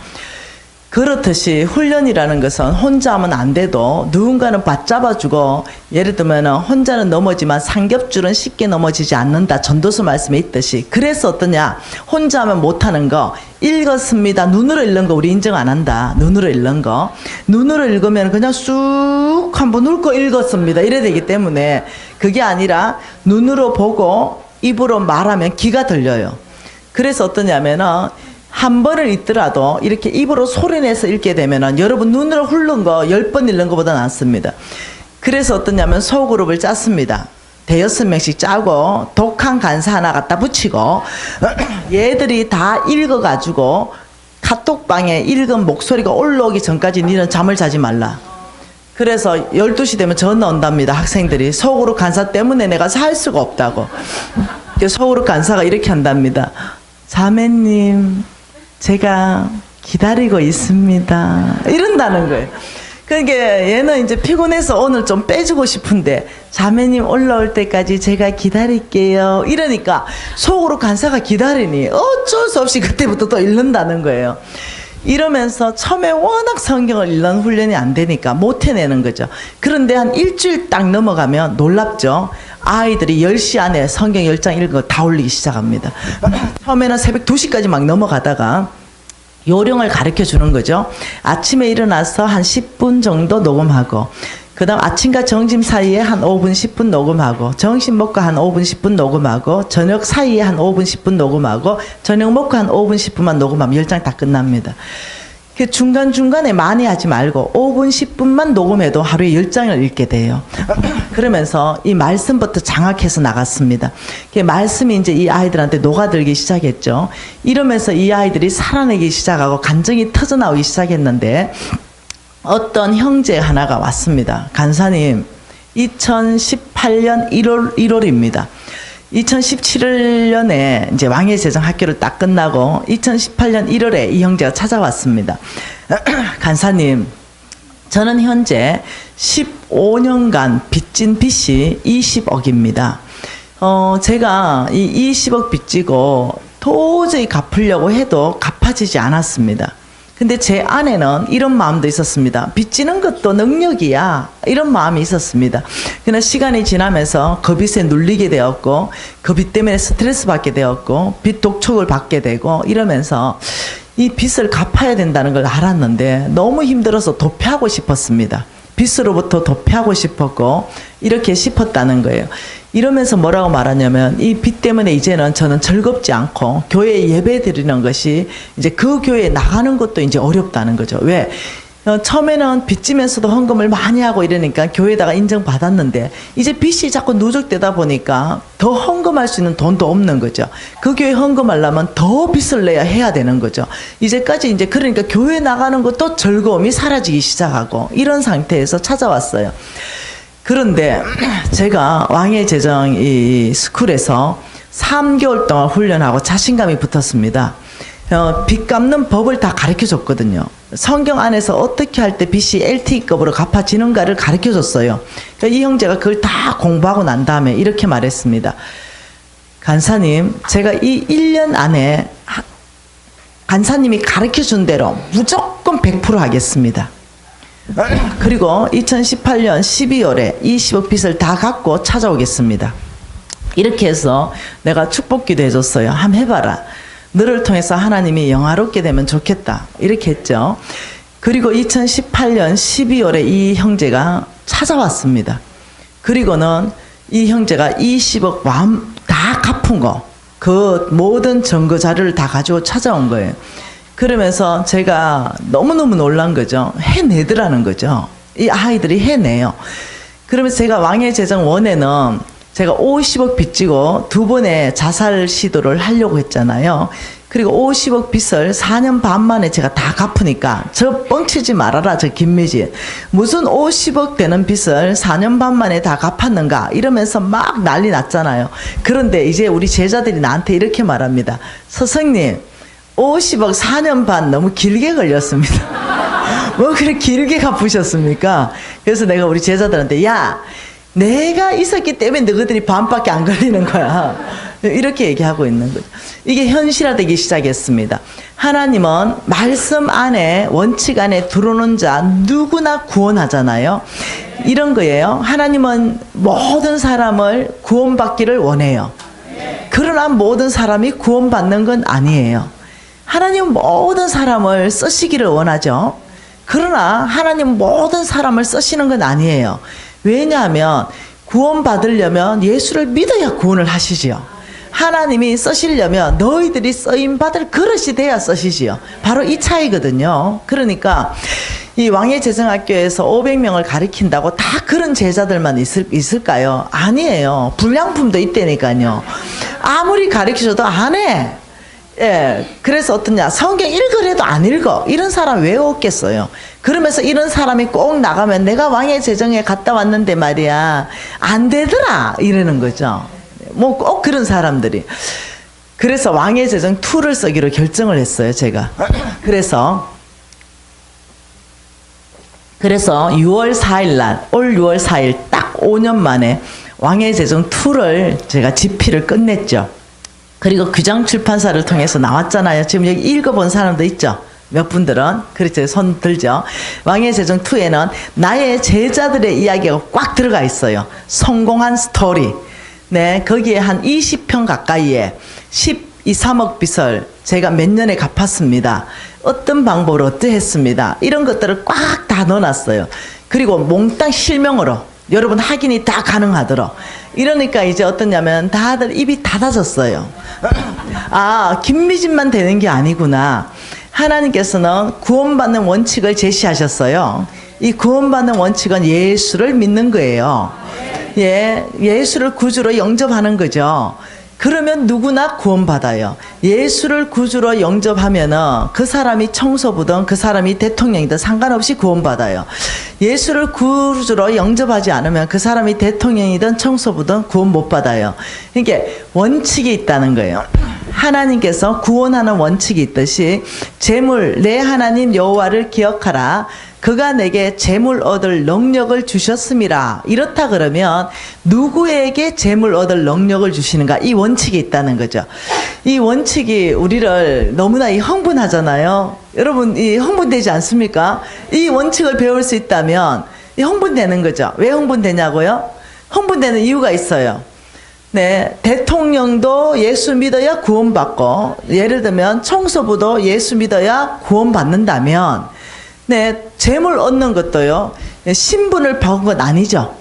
그렇듯이 훈련이라는 것은 혼자 하면 안 돼도 누군가는 받잡아주고, 예를 들면 혼자는 넘어지만 삼겹줄은 쉽게 넘어지지 않는다, 전도서 말씀에 있듯이. 그래서 어떠냐, 혼자 하면 못하는 거 읽었습니다. 눈으로 읽는 거 우리 인정 안 한다. 눈으로 읽는 거, 눈으로 읽으면 그냥 쑥 한번 훑고 읽었습니다 이래야 되기 때문에, 그게 아니라 눈으로 보고 입으로 말하면 귀가 들려요. 그래서 어떠냐면은 한 번을 읽더라도 이렇게 입으로 소리내서 읽게 되면은 여러분 눈으로 훑는 거 10번 읽는 것보다 낫습니다. 그래서 어떠냐면 소그룹을 짰습니다. 5-6명씩 짜고 독한 간사 하나 갖다 붙이고 얘들이 다 읽어가지고 카톡방에 읽은 목소리가 올라오기 전까지 니는 잠을 자지 말라. 그래서 12시 되면 전화 온답니다. 학생들이 소그룹 간사 때문에 내가 살 수가 없다고. 소그룹 간사가 이렇게 한답니다. 자매님, 제가 기다리고 있습니다. 이런다는 거예요. 그러니까 얘는 이제 피곤해서 오늘 좀 빼주고 싶은데, 자매님 올라올 때까지 제가 기다릴게요. 이러니까 속으로 간사가 기다리니 어쩔 수 없이 그때부터 또 읽는다는 거예요. 이러면서 처음에 워낙 성경을 읽는 훈련이 안 되니까 못 해내는 거죠. 그런데 한 일주일 딱 넘어가면 놀랍죠. 아이들이 10시 안에 성경 10장 읽은 거 다 올리기 시작합니다. 처음에는 새벽 2시까지 막 넘어가다가 요령을 가르쳐 주는 거죠. 아침에 일어나서 한 10분 정도 녹음하고, 그 다음 아침과 점심 사이에 한 5분, 10분 녹음하고, 점심 먹고 한 5분, 10분 녹음하고, 저녁 사이에 한 5분, 10분 녹음하고, 저녁 먹고 한 5분, 10분만 녹음하면 10장 다 끝납니다. 중간중간에 많이 하지 말고 5분, 10분만 녹음해도 하루에 10장을 읽게 돼요. 그러면서 이 말씀부터 장악해서 나갔습니다. 말씀이 이제 이 아이들한테 녹아들기 시작했죠. 이러면서 이 아이들이 살아내기 시작하고 감정이 터져나오기 시작했는데, 어떤 형제 하나가 왔습니다. 간사님, 2018년 1월입니다. 2017년에 이제 왕의 제정 학교를 딱 끝나고 2018년 1월에 이 형제가 찾아왔습니다. 간사님, 저는 현재 15년간 빚진 빚이 20억입니다. 제가 이 20억 빚지고 도저히 갚으려고 해도 갚아지지 않았습니다. 근데 제 안에는 이런 마음도 있었습니다. 빚지는 것도 능력이야, 이런 마음이 있었습니다. 그러나 시간이 지나면서 그 빚에 눌리게 되었고, 그 빚 때문에 스트레스 받게 되었고, 빚 독촉을 받게 되고, 이러면서 이 빚을 갚아야 된다는 걸 알았는데 너무 힘들어서 도피하고 싶었습니다. 빚으로부터 도피하고 싶었고 이렇게 싶었다는 거예요. 이러면서 뭐라고 말하냐면, 이 빚 때문에 이제는 저는 즐겁지 않고 교회에 예배 드리는 것이, 이제 그 교회에 나가는 것도 이제 어렵다는 거죠. 왜? 처음에는 빚지면서도 헌금을 많이 하고 이러니까 교회에다가 인정받았는데, 이제 빚이 자꾸 누적되다 보니까 더 헌금할 수 있는 돈도 없는 거죠. 그 교회 헌금하려면 더 빚을 내야 해야 되는 거죠. 이제까지 이제 그러니까 교회 나가는 것도 즐거움이 사라지기 시작하고, 이런 상태에서 찾아왔어요. 그런데 제가 왕의 제정 이 스쿨에서 3개월 동안 훈련하고 자신감이 붙었습니다. 빚 갚는 법을 다 가르쳐 줬거든요. 성경 안에서 어떻게 할 때 빚이 LTE급으로 갚아지는가를 가르쳐 줬어요. 그러니까 이 형제가 그걸 다 공부하고 난 다음에 이렇게 말했습니다. 간사님, 제가 이 1년 안에 간사님이 가르쳐 준 대로 무조건 100% 하겠습니다. 그리고 2018년 12월에 20억 빚을 다 갚고 찾아오겠습니다. 이렇게 해서 내가 축복기도 해줬어요. 한번 해봐라. 너를 통해서 하나님이 영화롭게 되면 좋겠다. 이렇게 했죠. 그리고 2018년 12월에 이 형제가 찾아왔습니다. 그리고는 이 형제가 20억 다 갚은 거, 그 모든 증거 자료를 다 가지고 찾아온 거예요. 그러면서 제가 너무너무 놀란 거죠. 해내더라는 거죠. 이 아이들이 해내요. 그러면서 제가 왕의 제정 1에는 제가 50억 빚지고 2번의 자살 시도를 하려고 했잖아요. 그리고 50억 빚을 4년 반 만에 제가 다 갚으니까 저 뻥치지 말아라, 저 김미진. 무슨 50억 되는 빚을 4년 반 만에 다 갚았는가 이러면서 막 난리 났잖아요. 그런데 이제 우리 제자들이 나한테 이렇게 말합니다. 스승님, 50억 4년 반 너무 길게 걸렸습니다. 뭐 그렇게 길게 갚으셨습니까? 그래서 내가 우리 제자들한테, 야, 내가 있었기 때문에 너희들이 반밖에 안 걸리는 거야. 이렇게 얘기하고 있는 거죠. 이게 현실화되기 시작했습니다. 하나님은 말씀 안에, 원칙 안에 들어오는 자 누구나 구원하잖아요. 이런 거예요. 하나님은 모든 사람을 구원받기를 원해요. 그러나 모든 사람이 구원받는 건 아니에요. 하나님은 모든 사람을 쓰시기를 원하죠. 그러나 하나님은 모든 사람을 쓰시는 건 아니에요. 왜냐하면 구원받으려면 예수를 믿어야 구원을 하시지요. 하나님이 쓰시려면 너희들이 쓰임받을 그릇이 돼야 쓰시지요. 바로 이 차이거든요. 그러니까 이 왕의 제정학교에서 500명을 가르친다고 다 그런 제자들만 있을까요? 아니에요. 불량품도 있다니까요. 아무리 가르쳐줘도 안 해. 예, 그래서 어떠냐, 성경 읽으래도 안 읽어. 이런 사람 왜 없겠어요? 그러면서 이런 사람이 꼭 나가면 내가 왕의 제정에 갔다 왔는데 말이야, 안 되더라 이러는 거죠. 뭐 꼭 그런 사람들이. 그래서 왕의 제정 2를 쓰기로 결정을 했어요, 제가. 그래서 6월 4일 날, 올 6월 4일 딱 5년 만에 왕의 제정 2를 제가 집필을 끝냈죠. 그리고 규장 출판사를 통해서 나왔잖아요. 지금 여기 읽어본 사람도 있죠. 몇 분들은. 그렇죠. 손 들죠. 왕의 제정 2에는 나의 제자들의 이야기가 꽉 들어가 있어요. 성공한 스토리. 네, 거기에 한 20평 가까이에 12, 3억 빚을 제가 몇 년에 갚았습니다. 어떤 방법으로 어떠했습니다. 이런 것들을 꽉 다 넣어놨어요. 그리고 몽땅 실명으로 여러분 확인이 다 가능하도록. 이러니까 이제 어떠냐면 다들 입이 닫아졌어요. 아, 김미진만 되는 게 아니구나. 하나님께서는 구원받는 원칙을 제시하셨어요. 이 구원받는 원칙은 예수를 믿는 거예요. 예, 예수를 구주로 영접하는 거죠. 그러면 누구나 구원받아요. 예수를 구주로 영접하면은 그 사람이 청소부든 그 사람이 대통령이든 상관없이 구원받아요. 예수를 구주로 영접하지 않으면 그 사람이 대통령이든 청소부든 구원 못 받아요. 이게 원칙이 있다는 거예요. 하나님께서 구원하는 원칙이 있듯이 재물 내 하나님 여호와를 기억하라. 그가 내게 재물 얻을 능력을 주셨음이라. 이렇다 그러면 누구에게 재물 얻을 능력을 주시는가? 이 원칙이 있다는 거죠. 이 원칙이 우리를 너무나 흥분하잖아요. 여러분 이 흥분되지 않습니까? 이 원칙을 배울 수 있다면 이 흥분되는 거죠. 왜 흥분되냐고요? 흥분되는 이유가 있어요. 네, 대통령도 예수 믿어야 구원받고, 예를 들면 청소부도 예수 믿어야 구원받는다면, 네, 재물 얻는 것도요, 신분을 본 건 아니죠.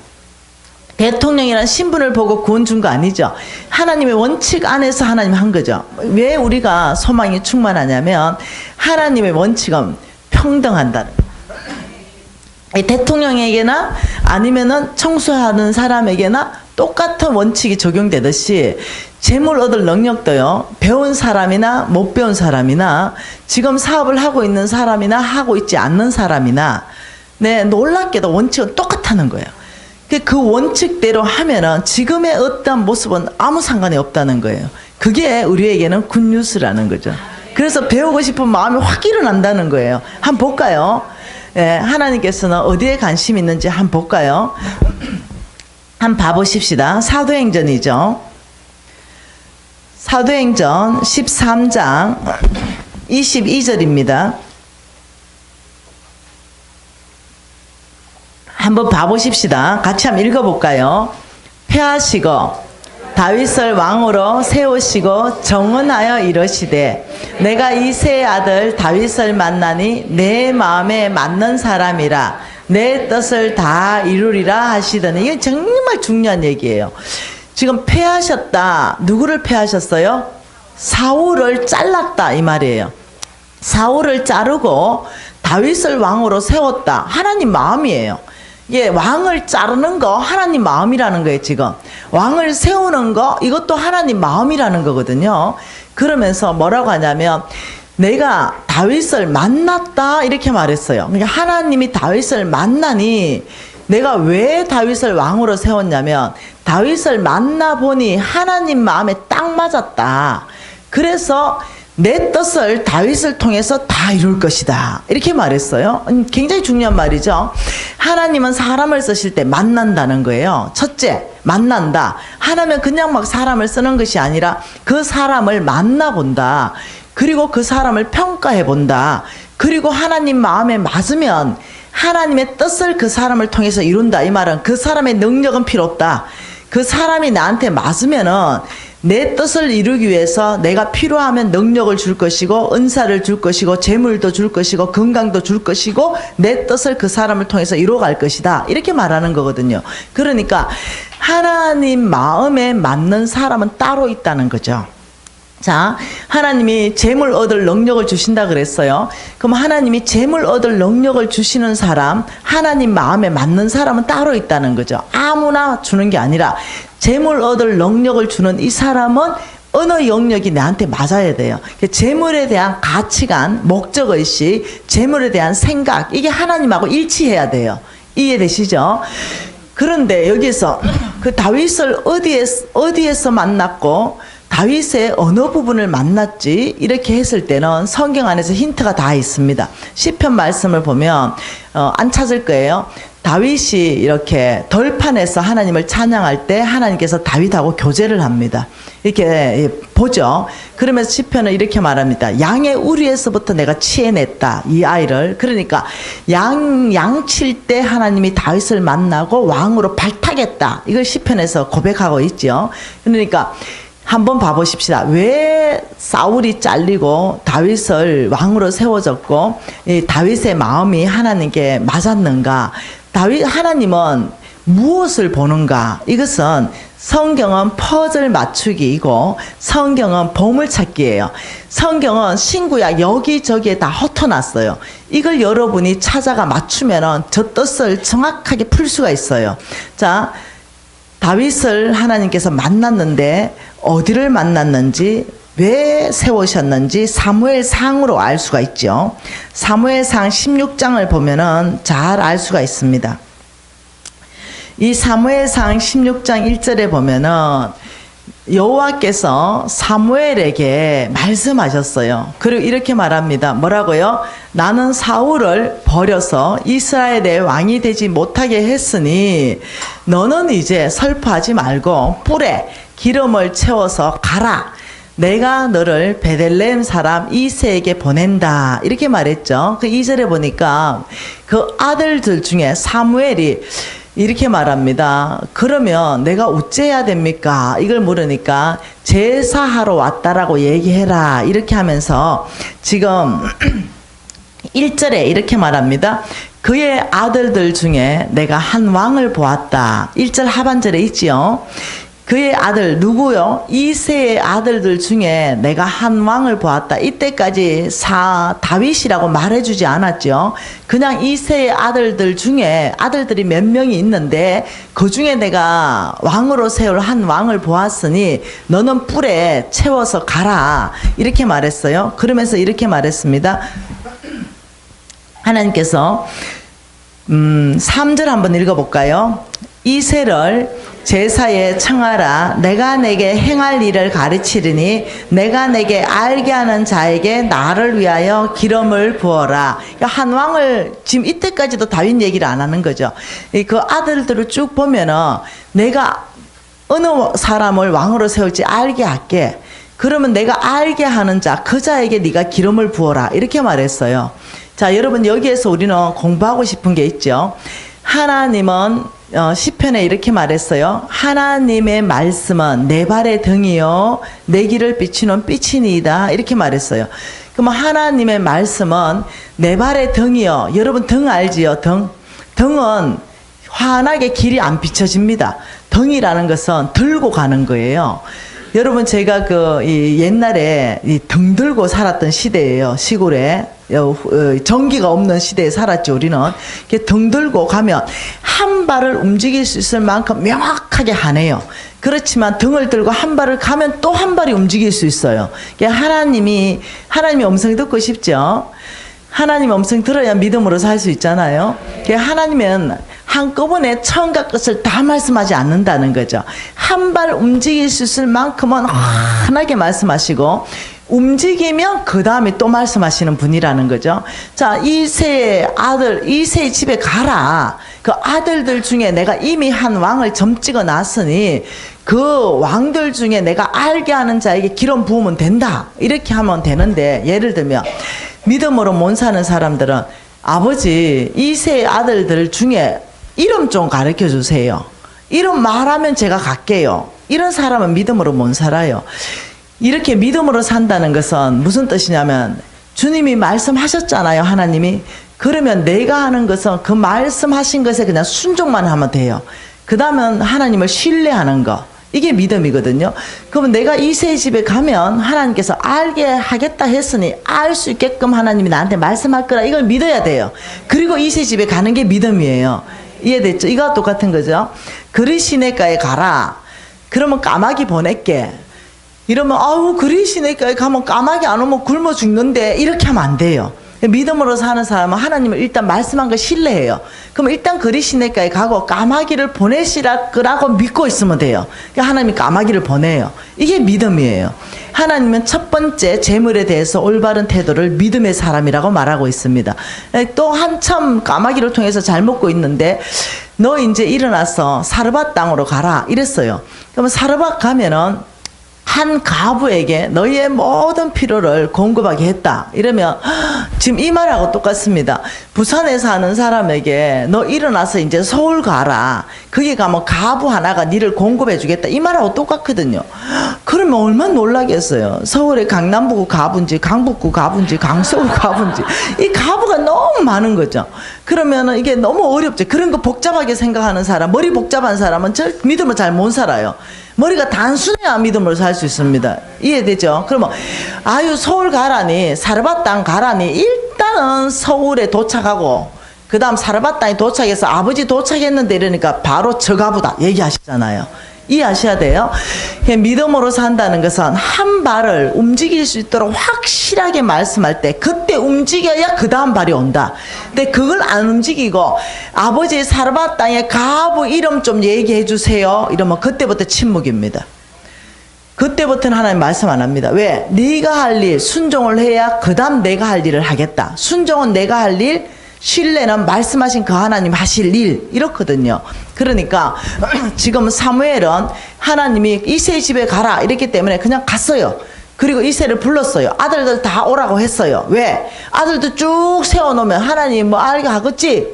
대통령이란 신분을 보고 구원 준 거 아니죠. 하나님의 원칙 안에서 하나님 한 거죠. 왜 우리가 소망이 충만하냐면, 하나님의 원칙은 평등한다는 거예요. 대통령에게나 아니면은 청소하는 사람에게나 똑같은 원칙이 적용되듯이 재물 얻을 능력도요, 배운 사람이나 못 배운 사람이나 지금 사업을 하고 있는 사람이나 하고 있지 않는 사람이나, 네, 놀랍게도 원칙은 똑같다는 거예요. 그 원칙대로 하면은 지금의 어떤 모습은 아무 상관이 없다는 거예요. 그게 우리에게는 굿뉴스라는 거죠. 그래서 배우고 싶은 마음이 확 일어난다는 거예요. 한번 볼까요? 네, 하나님께서는 어디에 관심이 있는지 한번 볼까요? 한번 봐보십시다. 사도행전이죠. 사도행전 13장 22절입니다. 한번 봐보십시다. 같이 한번 읽어볼까요? 폐하시고 다윗을 왕으로 세우시고 정언하여 이르시되 내가 이 세 아들 다윗을 만나니 내 마음에 맞는 사람이라 내 뜻을 다 이루리라 하시더니, 이게 정말 중요한 얘기예요. 지금 패하셨다. 누구를 패하셨어요? 사울을 잘랐다 이 말이에요. 사울을 자르고 다윗을 왕으로 세웠다. 하나님 마음이에요. 예, 왕을 자르는 거 하나님 마음이라는 거예요. 지금 왕을 세우는 거 이것도 하나님 마음이라는 거거든요. 그러면서 뭐라고 하냐면 내가 다윗을 만났다 이렇게 말했어요. 그러니까 하나님이 다윗을 만나니, 내가 왜 다윗을 왕으로 세웠냐면 다윗을 만나보니 하나님 마음에 딱 맞았다. 그래서 내 뜻을 다윗을 통해서 다 이룰 것이다 이렇게 말했어요. 굉장히 중요한 말이죠. 하나님은 사람을 쓰실 때 만난다는 거예요. 첫째, 만난다. 하나님은 그냥 막 사람을 쓰는 것이 아니라 그 사람을 만나본다. 그리고 그 사람을 평가해 본다. 그리고 하나님 마음에 맞으면 하나님의 뜻을 그 사람을 통해서 이룬다. 이 말은 그 사람의 능력은 필요 없다. 그 사람이 나한테 맞으면은 내 뜻을 이루기 위해서 내가 필요하면 능력을 줄 것이고 은사를 줄 것이고 재물도 줄 것이고 건강도 줄 것이고 내 뜻을 그 사람을 통해서 이루어갈 것이다. 이렇게 말하는 거거든요. 그러니까 하나님 마음에 맞는 사람은 따로 있다는 거죠. 자, 하나님이 재물 얻을 능력을 주신다 그랬어요. 그럼 하나님이 재물 얻을 능력을 주시는 사람, 하나님 마음에 맞는 사람은 따로 있다는 거죠. 아무나 주는 게 아니라 재물 얻을 능력을 주는 이 사람은 어느 영역이 나한테 맞아야 돼요. 재물에 대한 가치관, 목적의식, 재물에 대한 생각, 이게 하나님하고 일치해야 돼요. 이해되시죠? 그런데 여기서 그 다윗을 어디에서 만났고 다윗의 어느 부분을 만났지 이렇게 했을 때는 성경 안에서 힌트가 다 있습니다. 시편 말씀을 보면 안 찾을 거예요. 다윗이 이렇게 덜판에서 하나님을 찬양할 때 하나님께서 다윗하고 교제를 합니다. 이렇게 보죠. 그러면서 시편은 이렇게 말합니다. 양의 우리에서부터 내가 치해냈다. 이 아이를. 그러니까 양칠 때 하나님이 다윗을 만나고 왕으로 발탁했다. 이걸 시편에서 고백하고 있죠. 그러니까 한번 봐보십시다. 왜 사울이 잘리고 다윗을 왕으로 세워졌고 이 다윗의 마음이 하나님께 맞았는가? 하나님은 무엇을 보는가? 이것은 성경은 퍼즐 맞추기이고 성경은 보물찾기예요. 성경은 신구약 여기저기에 다 흩어놨어요. 이걸 여러분이 찾아가 맞추면은 저 뜻을 정확하게 풀 수가 있어요. 자, 다윗을 하나님께서 만났는데 어디를 만났는지 왜 세우셨는지 사무엘상으로 알 수가 있죠. 사무엘상 16장을 보면은 잘 알 수가 있습니다. 이 사무엘상 16장 1절에 보면은 여호와께서 사무엘에게 말씀하셨어요. 그리고 이렇게 말합니다. 뭐라고요? 나는 사울을 버려서 이스라엘의 왕이 되지 못하게 했으니 너는 이제 슬퍼하지 말고 뿔에 기름을 채워서 가라. 내가 너를 베들레헴 사람 이새에게 보낸다. 이렇게 말했죠. 그 2절에 보니까 그 아들들 중에 사무엘이 이렇게 말합니다. 그러면 내가 어째야 됩니까? 이걸 물으니까 제사하러 왔다라고 얘기해라. 이렇게 하면서 지금 1절에 이렇게 말합니다. 그의 아들들 중에 내가 한 왕을 보았다. 1절 하반절에 있지요. 그의 아들 누구요? 이새의 아들들 중에 내가 한 왕을 보았다. 이때까지 다윗이라고 말해주지 않았죠. 그냥 이새의 아들들 중에 아들들이 몇 명이 있는데 그 중에 내가 왕으로 세울 한 왕을 보았으니 너는 뿔에 채워서 가라. 이렇게 말했어요. 그러면서 이렇게 말했습니다. 하나님께서 3절 한번 읽어볼까요? 이새를 제사에 청하라. 내가 내게 행할 일을 가르치리니 내가 내게 알게 하는 자에게 나를 위하여 기름을 부어라. 한 왕을 지금 이때까지도 다윗 얘기를 안 하는 거죠. 그 아들들을 쭉 보면은 내가 어느 사람을 왕으로 세울지 알게 할게. 그러면 내가 알게 하는 자, 그 자에게 네가 기름을 부어라. 이렇게 말했어요. 자, 여러분 여기에서 우리는 공부하고 싶은 게 있죠. 하나님은 시편에 이렇게 말했어요. 하나님의 말씀은 내 발의 등이요 내 길을 비추는 빛이니이다. 이렇게 말했어요. 그럼 하나님의 말씀은 내 발의 등이요. 여러분 등 알지요? 등은 환하게 길이 안 비춰집니다. 등이라는 것은 들고 가는 거예요. 여러분 제가 옛날에 등 들고 살았던 시대예요. 시골에 전기가 없는 시대에 살았죠. 우리는 이렇게 등 들고 가면 한 발을 움직일 수 있을 만큼 명확하게 하네요. 그렇지만 등을 들고 한 발을 가면 또 한 발이 움직일 수 있어요. 하나님의 음성 듣고 싶죠? 하나님의 음성 들어야 믿음으로 살 수 있잖아요. 하나님은 한꺼번에 처음과 끝을 다 말씀하지 않는다는 거죠. 한 발 움직일 수 있을 만큼은 환하게 말씀하시고 움직이면 그 다음에 또 말씀하시는 분이라는 거죠. 자, 이새의 집에 가라. 그 아들들 중에 내가 이미 한 왕을 점 찍어 놨으니 그 왕들 중에 내가 알게 하는 자에게 기름 부으면 된다. 이렇게 하면 되는데, 예를 들면 믿음으로 못 사는 사람들은 아버지 이새의 아들들 중에 이름 좀 가르쳐 주세요. 이름 말하면 제가 갈게요. 이런 사람은 믿음으로 못 살아요. 이렇게 믿음으로 산다는 것은 무슨 뜻이냐면 주님이 말씀하셨잖아요. 하나님이. 그러면 내가 하는 것은 그 말씀하신 것에 그냥 순종만 하면 돼요. 그 다음은 하나님을 신뢰하는 거. 이게 믿음이거든요. 그러면 내가 이새의 집에 가면 하나님께서 알게 하겠다 했으니 알 수 있게끔 하나님이 나한테 말씀할 거라. 이걸 믿어야 돼요. 그리고 이새의 집에 가는 게 믿음이에요. 이해됐죠? 이거와 똑같은 거죠. 그리 시내가에 가라. 그러면 까마귀 보낼게. 이러면 그리 시내가에 가면 까마귀 안 오면 굶어 죽는데, 이렇게 하면 안 돼요. 믿음으로 사는 사람은 하나님을 일단 말씀한 거 신뢰해요. 그럼 일단 그리 시내가에 가고 까마귀를 보내시라고 믿고 있으면 돼요. 그러니까 하나님이 까마귀를 보내요. 이게 믿음이에요. 하나님은 첫 번째 재물에 대해서 올바른 태도를 믿음의 사람이라고 말하고 있습니다. 또 한참 까마귀를 통해서 잘 먹고 있는데 너 이제 일어나서 사르밧 땅으로 가라 이랬어요. 그러면 사르밧 가면은 한 가부에게 너희의 모든 필요를 공급하게 했다. 이러면 지금 이 말하고 똑같습니다. 부산에 사는 사람에게 너 일어나서 이제 서울 가라. 거기 가면 가부 하나가 니를 공급해 주겠다. 이 말하고 똑같거든요. 그러면 얼마나 놀라겠어요. 서울의 강남구 가부인지 강북구 가부인지 강서구 가부인지 이 가부가 너무 많은 거죠. 그러면 이게 너무 어렵죠. 그런 거 복잡하게 생각하는 사람, 머리 복잡한 사람은 믿음을 잘 못 살아요. 머리가 단순해야 믿음으로 살 수 있습니다. 이해되죠? 그러면 아유 서울 가라니 사르밧 땅 가라니 일단은 서울에 도착하고 그 다음 사르밧 땅에 도착해서 아버지 도착했는데 이러니까 바로 저 가부다 얘기하시잖아요. 이해하셔야 돼요. 믿음으로 산다는 것은 한 발을 움직일 수 있도록 확실하게 말씀할 때 그때 움직여야 그 다음 발이 온다. 근데 그걸 안 움직이고 아버지 사르밧 땅의 가부 이름 좀 얘기해 주세요 이러면 그때부터 침묵입니다. 그때부터는 하나님 말씀 안 합니다. 왜? 네가 할 일 순종을 해야 그 다음 내가 할 일을 하겠다. 순종은 내가 할 일, 신뢰는 말씀하신 그 하나님 하실 일 이렇거든요. 그러니까 지금 사무엘은 하나님이 이세 집에 가라 이랬기 때문에 그냥 갔어요. 그리고 이세를 불렀어요. 아들들 다 오라고 했어요. 왜? 아들도 쭉 세워놓으면 하나님 뭐 알게 하겠지?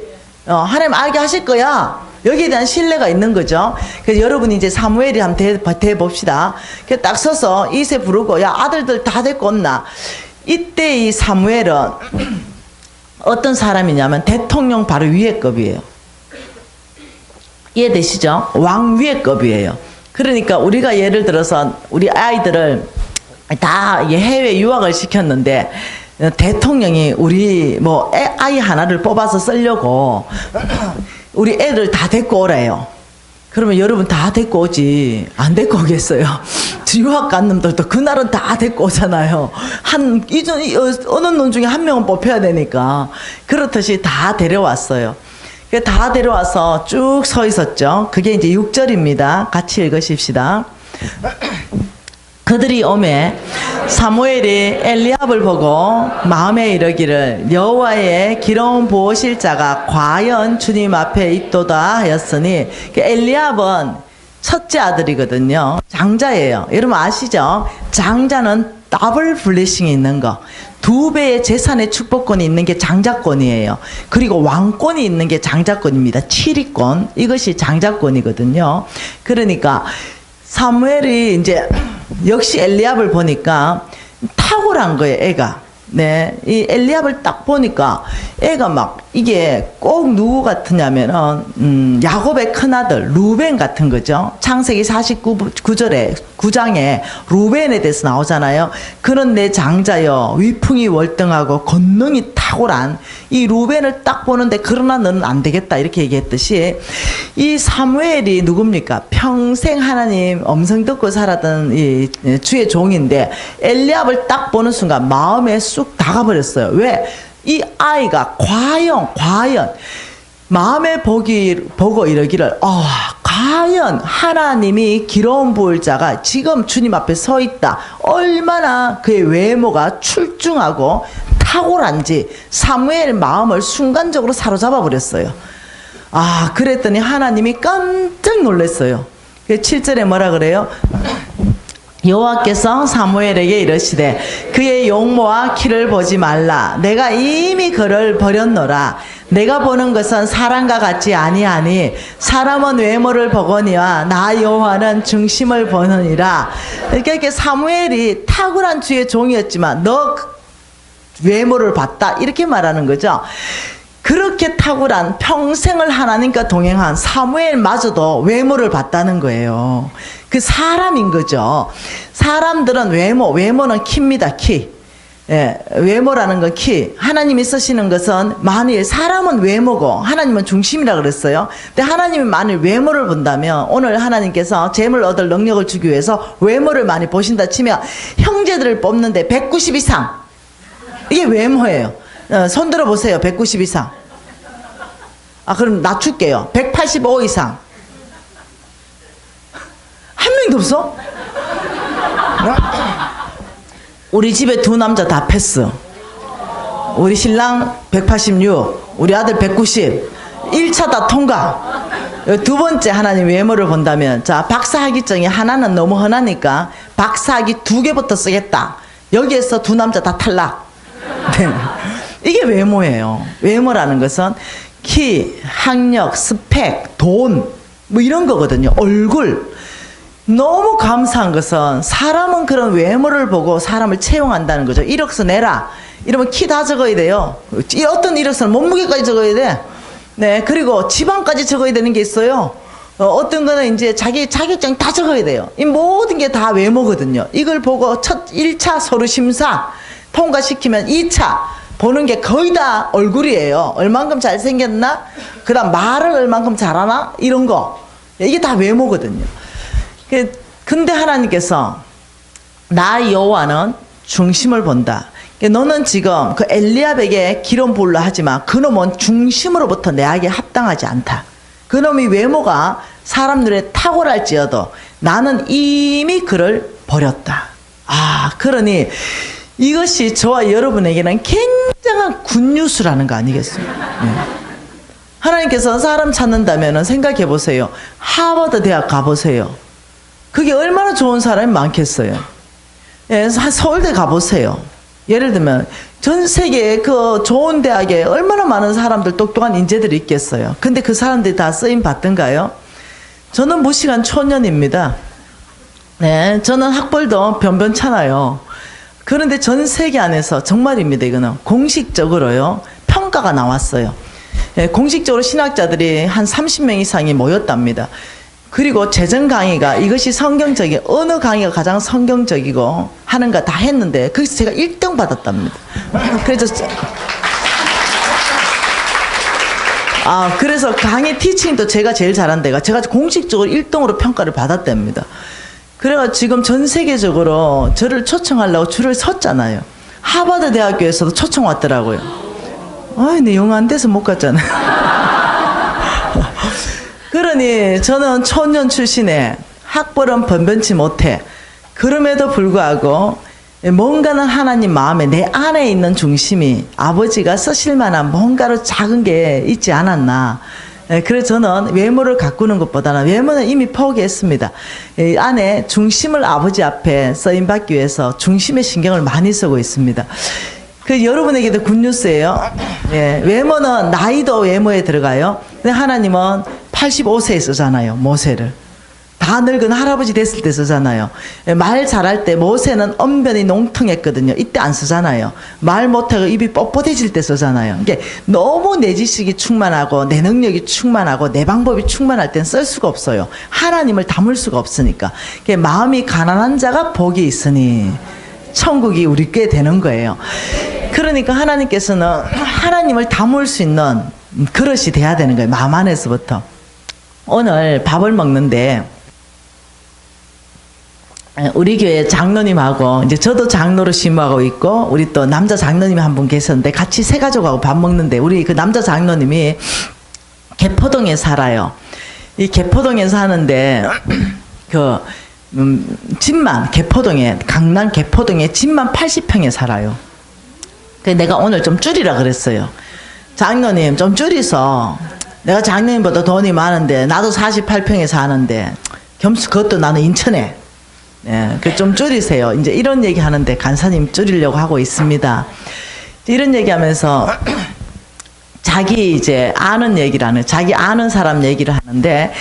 하나님 알게 하실 거야. 여기에 대한 신뢰가 있는 거죠. 그래서 여러분이 이제 사무엘이 한번 대봅시다. 딱 서서 이세 부르고 야 아들들 다 데리고 온나. 이때 이 사무엘은 어떤 사람이냐면 대통령 바로 위에급이에요. 이해되시죠? 왕 위에급이에요. 그러니까 우리가 예를 들어서 우리 아이들을 다 해외 유학을 시켰는데 대통령이 우리 뭐 아이 하나를 뽑아서 쓰려고 우리 애들 다 데리고 오래요. 그러면 여러분 다 데리고 오지 안 데리고 오겠어요? 유학 간 놈들도 그날은 다 데리고 오잖아요. 어느 놈 중에 한 명은 뽑혀야 되니까. 그렇듯이 다 데려왔어요. 다 데려와서 쭉 서 있었죠. 그게 이제 6절입니다. 같이 읽으십시다. 그들이 오매 사무엘이 엘리압을 보고 마음에 이르기를 여호와의 기름 부으실 자가 과연 주님 앞에 있도다 하였으니 엘리압은 첫째 아들이거든요. 장자예요. 여러분 아시죠? 장자는 더블 블레싱이 있는 거. 2배의 재산의 축복권이 있는 게 장자권이에요. 그리고 왕권이 있는 게 장자권입니다. 7위권. 이것이 장자권이거든요. 그러니까 사무엘이 이제 역시 엘리압을 보니까 탁월한 거예요, 애가. 네. 이 엘리압을 딱 보니까 애가 막 이게 꼭 누구 같으냐면은, 야곱의 큰아들, 루벤 같은 거죠. 창세기 9장에 루벤에 대해서 나오잖아요. 그런 내 장자여, 위풍이 월등하고 권능이 탁월한 이 루벤을 딱 보는데 그러나 너는 안 되겠다. 이렇게 얘기했듯이 이 사무엘이 누굽니까? 평생 하나님 음성 듣고 살았던 이 주의 종인데 엘리압을 딱 보는 순간 마음에 쑥 다가버렸어요. 왜? 이 아이가 과연 마음에 보고 이러기를 과연 하나님이 기름 부을 자가 지금 주님 앞에 서 있다. 얼마나 그의 외모가 출중하고 탁월한지 사무엘 마음을 순간적으로 사로잡아 버렸어요. 그랬더니 하나님이 깜짝 놀랐어요. 7절에 뭐라 그래요? 여호와께서 사무엘에게 이르시되 그의 용모와 키를 보지 말라. 내가 이미 그를 버렸노라. 내가 보는 것은 사람과 같지 아니하니 사람은 외모를 보거니와 나 여호와는 중심을 보느니라. 이렇게 사무엘이 탁월한 주의 종이었지만 너 외모를 봤다 이렇게 말하는 거죠. 그렇게 탁월한 평생을 하나님과 동행한 사무엘마저도 외모를 봤다는 거예요. 그 사람인 거죠. 사람들은 외모는 키입니다. 키. 예, 외모라는 건 키. 하나님이 쓰시는 것은 만일 사람은 외모고 하나님은 중심이라 그랬어요. 근데 하나님이 만일 외모를 본다면 오늘 하나님께서 재물 얻을 능력을 주기 위해서 외모를 많이 보신다 치면 형제들을 뽑는데 190 이상. 이게 외모예요. 손 들어보세요. 190 이상. 아, 그럼 낮출게요. 185 이상. 한 명도 없어? 우리 집에 두 남자 다 패스. 우리 신랑 186, 우리 아들 190. 1차 다 통과. 두 번째 하나님 외모를 본다면, 자, 박사학위증이 하나는 너무 흔하니까 박사학위 2개부터 쓰겠다. 여기에서 두 남자 다 탈락. 네. 이게 외모예요. 외모라는 것은 키, 학력, 스펙, 돈, 뭐 이런 거거든요. 얼굴. 너무 감사한 것은 사람은 그런 외모를 보고 사람을 채용한다는 거죠. 이력서 내라. 이러면 키 다 적어야 돼요. 어떤 이력서는 몸무게까지 적어야 돼. 네, 그리고 지방까지 적어야 되는 게 있어요. 어떤 거는 이제 자기 자격증 다 적어야 돼요. 이 모든 게 다 외모거든요. 이걸 보고 1차 서류 심사 통과시키면 2차 보는 게 거의 다 얼굴이에요. 얼만큼 잘생겼나? 그 다음 말을 얼만큼 잘하나? 이런 거. 이게 다 외모거든요. 근데 하나님께서 나 여호와는 중심을 본다. 너는 지금 그 엘리압에게 기름 부으려 하지만 그놈은 중심으로부터 내에게 합당하지 않다. 그놈이 외모가 사람 눈에 탁월할지어도 나는 이미 그를 버렸다. 아, 그러니 이것이 저와 여러분에게는 굉장한 굿뉴스라는 거 아니겠어요? 네. 하나님께서 사람 찾는다면 생각해 보세요. 하버드 대학 가보세요. 그게 얼마나 좋은 사람이 많겠어요. 예, 서울대 가보세요. 예를 들면 전 세계에 그 좋은 대학에 얼마나 많은 사람들, 똑똑한 인재들이 있겠어요. 근데 그 사람들이 다 쓰임 받던가요? 저는 무식한 초년입니다. 네, 저는 학벌도 변변찮아요. 그런데 전 세계 안에서 정말입니다. 이거는 공식적으로요 평가가 나왔어요. 예, 공식적으로 신학자들이 한 30명 이상이 모였답니다. 그리고 재정 강의가 이것이 성경적인 어느 강의가 가장 성경적이고 하는가 다 했는데 거기서 제가 1등 받았답니다. 그래서 강의 티칭도 제가 제일 잘한 데가 제가 공식적으로 1등으로 평가를 받았답니다. 그래가 지금 전 세계적으로 저를 초청하려고 줄을 섰잖아요. 하버드 대학교에서도 초청 왔더라고요. 내 영어 안 돼서 못 갔잖아요. 그러니 저는 초년 출신에 학벌은 번번치 못해. 그럼에도 불구하고 뭔가는 하나님 마음에 내 안에 있는 중심이 아버지가 쓰실 만한 뭔가로 작은 게 있지 않았나. 그래서 저는 외모를 가꾸는 것보다는 외모는 이미 포기했습니다. 안에 중심을 아버지 앞에 쓰임받기 위해서 중심의 신경을 많이 쓰고 있습니다. 그 여러분에게도 굿뉴스예요. 예, 외모는 나이도 외모에 들어가요. 근데 하나님은 85세에 쓰잖아요. 모세를. 다 늙은 할아버지 됐을 때 쓰잖아요. 말 잘할 때 모세는 언변이 농통했거든요. 이때 안 쓰잖아요. 말 못하고 입이 뻣뻣해질 때 쓰잖아요. 이게 너무 내 지식이 충만하고 내 능력이 충만하고 내 방법이 충만할 땐 쓸 수가 없어요. 하나님을 담을 수가 없으니까. 마음이 가난한 자가 복이 있으니 천국이 우리 꽤 되는 거예요. 그러니까 하나님께서는 하나님을 담을 수 있는 그릇이 돼야 되는 거예요. 마음 안에서부터. 오늘 밥을 먹는데 우리 교회 장로님하고 이제 저도 장로로 심호하고 있고 우리 또 남자 장로님이 한 분 계셨는데 같이 세 가족하고 밥 먹는데 우리 그 남자 장로님이 개포동에 살아요. 이 개포동에 사는데 집만 개포동에 강남 개포동에 집만 80평에 살아요. 그래서 내가 오늘 좀 줄이라 그랬어요. 장로님 좀 줄이서 내가 장로님보다 돈이 많은데 나도 48평에 사는데 그것도 나는 인천에 좀 줄이세요. 이제 이런 얘기 하는데 간사님 줄이려고 하고 있습니다. 이런 얘기 하면서 자기 이제 아는 얘기를 하는, 자기 아는 사람 얘기를 하는데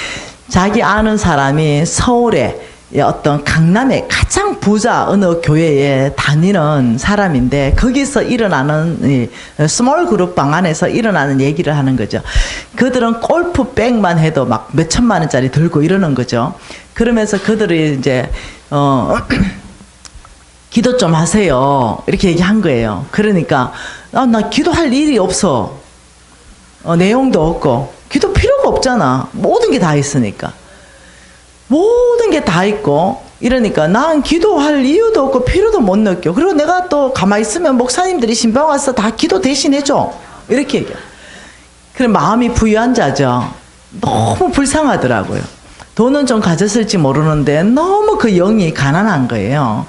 자기 아는 사람이 서울에 어떤 강남의 가장 부자 어느 교회에 다니는 사람인데 거기서 일어나는 스몰 그룹 방 안에서 일어나는 얘기를 하는 거죠. 그들은 골프백만 해도 막 몇천만 원짜리 들고 이러는 거죠. 그러면서 그들이 이제 기도 좀 하세요 이렇게 얘기한 거예요. 그러니까 나 기도할 일이 없어. 내용도 없고 기도 필요가 없잖아. 모든 게 다 있으니까. 모든 게 다 있고 이러니까 난 기도할 이유도 없고 필요도 못 느껴. 그리고 내가 또 가만히 있으면 목사님들이 신방 와서 다 기도 대신 해줘. 이렇게 얘기해. 그럼 마음이 부유한 자죠. 너무 불쌍하더라고요. 돈은 좀 가졌을지 모르는데 너무 그 영이 가난한 거예요.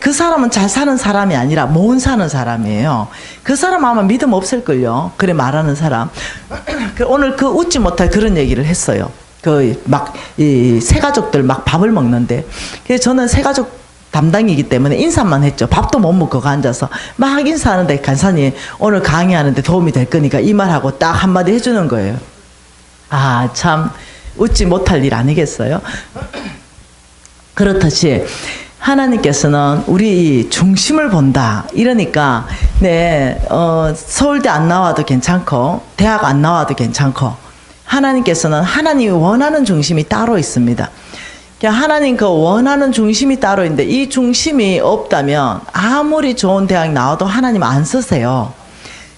그 사람은 잘 사는 사람이 아니라 못 사는 사람이에요. 그 사람 아마 믿음 없을걸요. 그래 말하는 사람. 오늘 그 웃지 못할 그런 얘기를 했어요. 이 새가족들 막 밥을 먹는데. 그래서 저는 새가족 담당이기 때문에 인사만 했죠. 밥도 못 먹고 앉아서 막 인사하는데 간사님 오늘 강의하는데 도움이 될 거니까 이 말하고 딱 한마디 해주는 거예요. 아, 참 웃지 못할 일 아니겠어요? 그렇듯이 하나님께서는 우리 중심을 본다. 이러니까 서울대 안 나와도 괜찮고 대학 안 나와도 괜찮고 하나님께서는 하나님이 원하는 중심이 따로 있습니다. 하나님 그 원하는 중심이 따로 있는데 이 중심이 없다면 아무리 좋은 대학 나와도 하나님 안 쓰세요.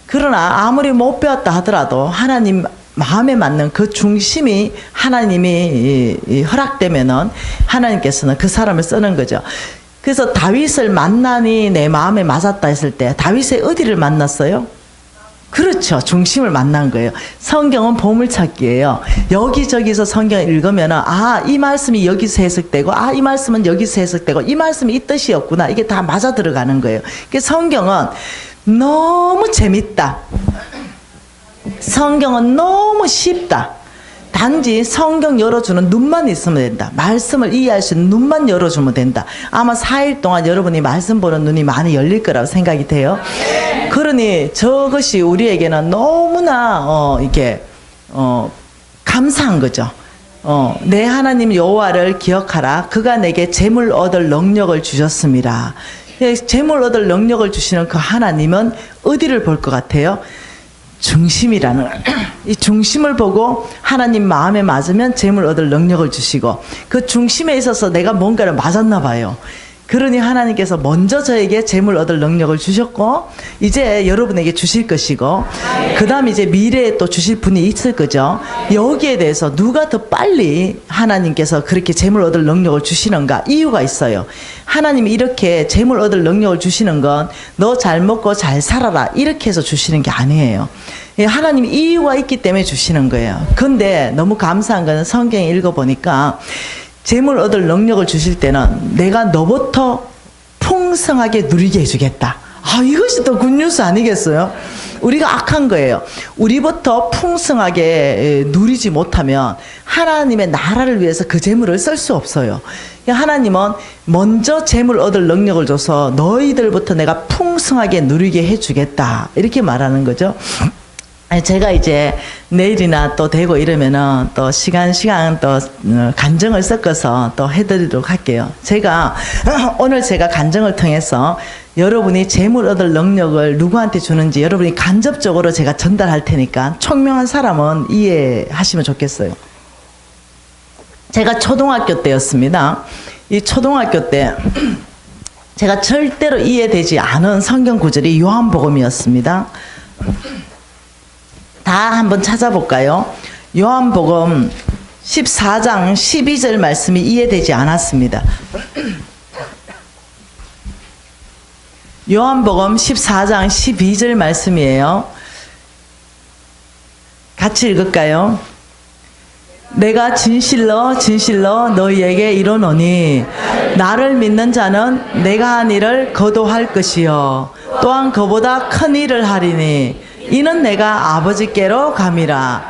그러나 아무리 못 배웠다 하더라도 하나님 마음에 맞는 그 중심이 하나님이 허락되면은 하나님께서는 그 사람을 쓰는 거죠. 그래서 다윗을 만나니 내 마음에 맞았다 했을 때 다윗의 어디를 만났어요? 그렇죠. 중심을 만난 거예요. 성경은 보물찾기예요. 여기저기서 성경을 읽으면은 이 말씀이 여기서 해석되고 이 말씀은 여기서 해석되고 이 말씀이 이 뜻이었구나. 이게 다 맞아 들어가는 거예요. 성경은 너무 재밌다. 성경은 너무 쉽다. 단지 성경 열어주는 눈만 있으면 된다. 말씀을 이해할 수 있는 눈만 열어주면 된다. 아마 4일 동안 여러분이 말씀 보는 눈이 많이 열릴 거라고 생각이 돼요. 그러니 저것이 우리에게는 너무나 감사한 거죠. 내 하나님 여호와를 기억하라. 그가 내게 재물 얻을 능력을 주셨습니다. 재물 얻을 능력을 주시는 그 하나님은 어디를 볼 것 같아요? 중심이라는 이 중심을 보고 하나님 마음에 맞으면 재물 얻을 능력을 주시고 그 중심에 있어서 내가 뭔가를 맞았나 봐요. 그러니 하나님께서 먼저 저에게 재물 얻을 능력을 주셨고 이제 여러분에게 주실 것이고 그 다음 이제 미래에 또 주실 분이 있을 거죠. 여기에 대해서 누가 더 빨리 하나님께서 그렇게 재물 얻을 능력을 주시는가 이유가 있어요. 하나님이 이렇게 재물 얻을 능력을 주시는 건 너 잘 먹고 잘 살아라 이렇게 해서 주시는 게 아니에요. 하나님이 이유가 있기 때문에 주시는 거예요. 근데 너무 감사한 거는 성경에 읽어보니까 재물 얻을 능력을 주실 때는 내가 너부터 풍성하게 누리게 해주겠다. 이것이 또 굿뉴스 아니겠어요? 우리가 악한 거예요. 우리부터 풍성하게 누리지 못하면 하나님의 나라를 위해서 그 재물을 쓸 수 없어요. 하나님은 먼저 재물 얻을 능력을 줘서 너희들부터 내가 풍성하게 누리게 해주겠다. 이렇게 말하는 거죠. 제가 이제 내일이나 또 되고 이러면은 또 시간 또 간증을 섞어서 또 해드리도록 할게요. 오늘 제가 간증을 통해서 여러분이 재물 얻을 능력을 누구한테 주는지 여러분이 간접적으로 제가 전달할 테니까 총명한 사람은 이해하시면 좋겠어요. 제가 초등학교 때였습니다. 이 초등학교 때 제가 절대로 이해되지 않은 성경 구절이 요한복음이었습니다. 다 한번 찾아볼까요? 요한복음 14장 12절 말씀이 이해되지 않았습니다. 요한복음 14장 12절 말씀이에요. 같이 읽을까요? 내가 진실로 진실로 너희에게 이르노니 나를 믿는 자는 내가 한 일을 그도 할 것이요 또한 그보다 큰 일을 하리니 이는 내가 아버지께로 감이라.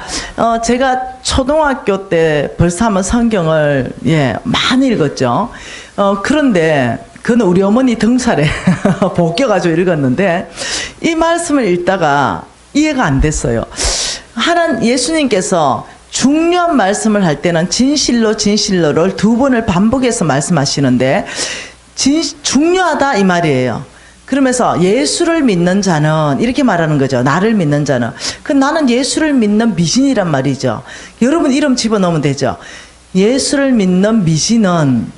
제가 초등학교 때 벌써 한번 성경을 많이 읽었죠. 그런데 그는 우리 어머니 등살에 벗겨가지고 읽었는데 이 말씀을 읽다가 이해가 안 됐어요. 예수님께서 중요한 말씀을 할 때는 진실로 진실로를 2번을 반복해서 말씀하시는데 중요하다 이 말이에요. 그러면서 예수를 믿는 자는 이렇게 말하는 거죠. 나를 믿는 자는. 나는 예수를 믿는 미신이란 말이죠. 여러분 이름 집어넣으면 되죠. 예수를 믿는 미신은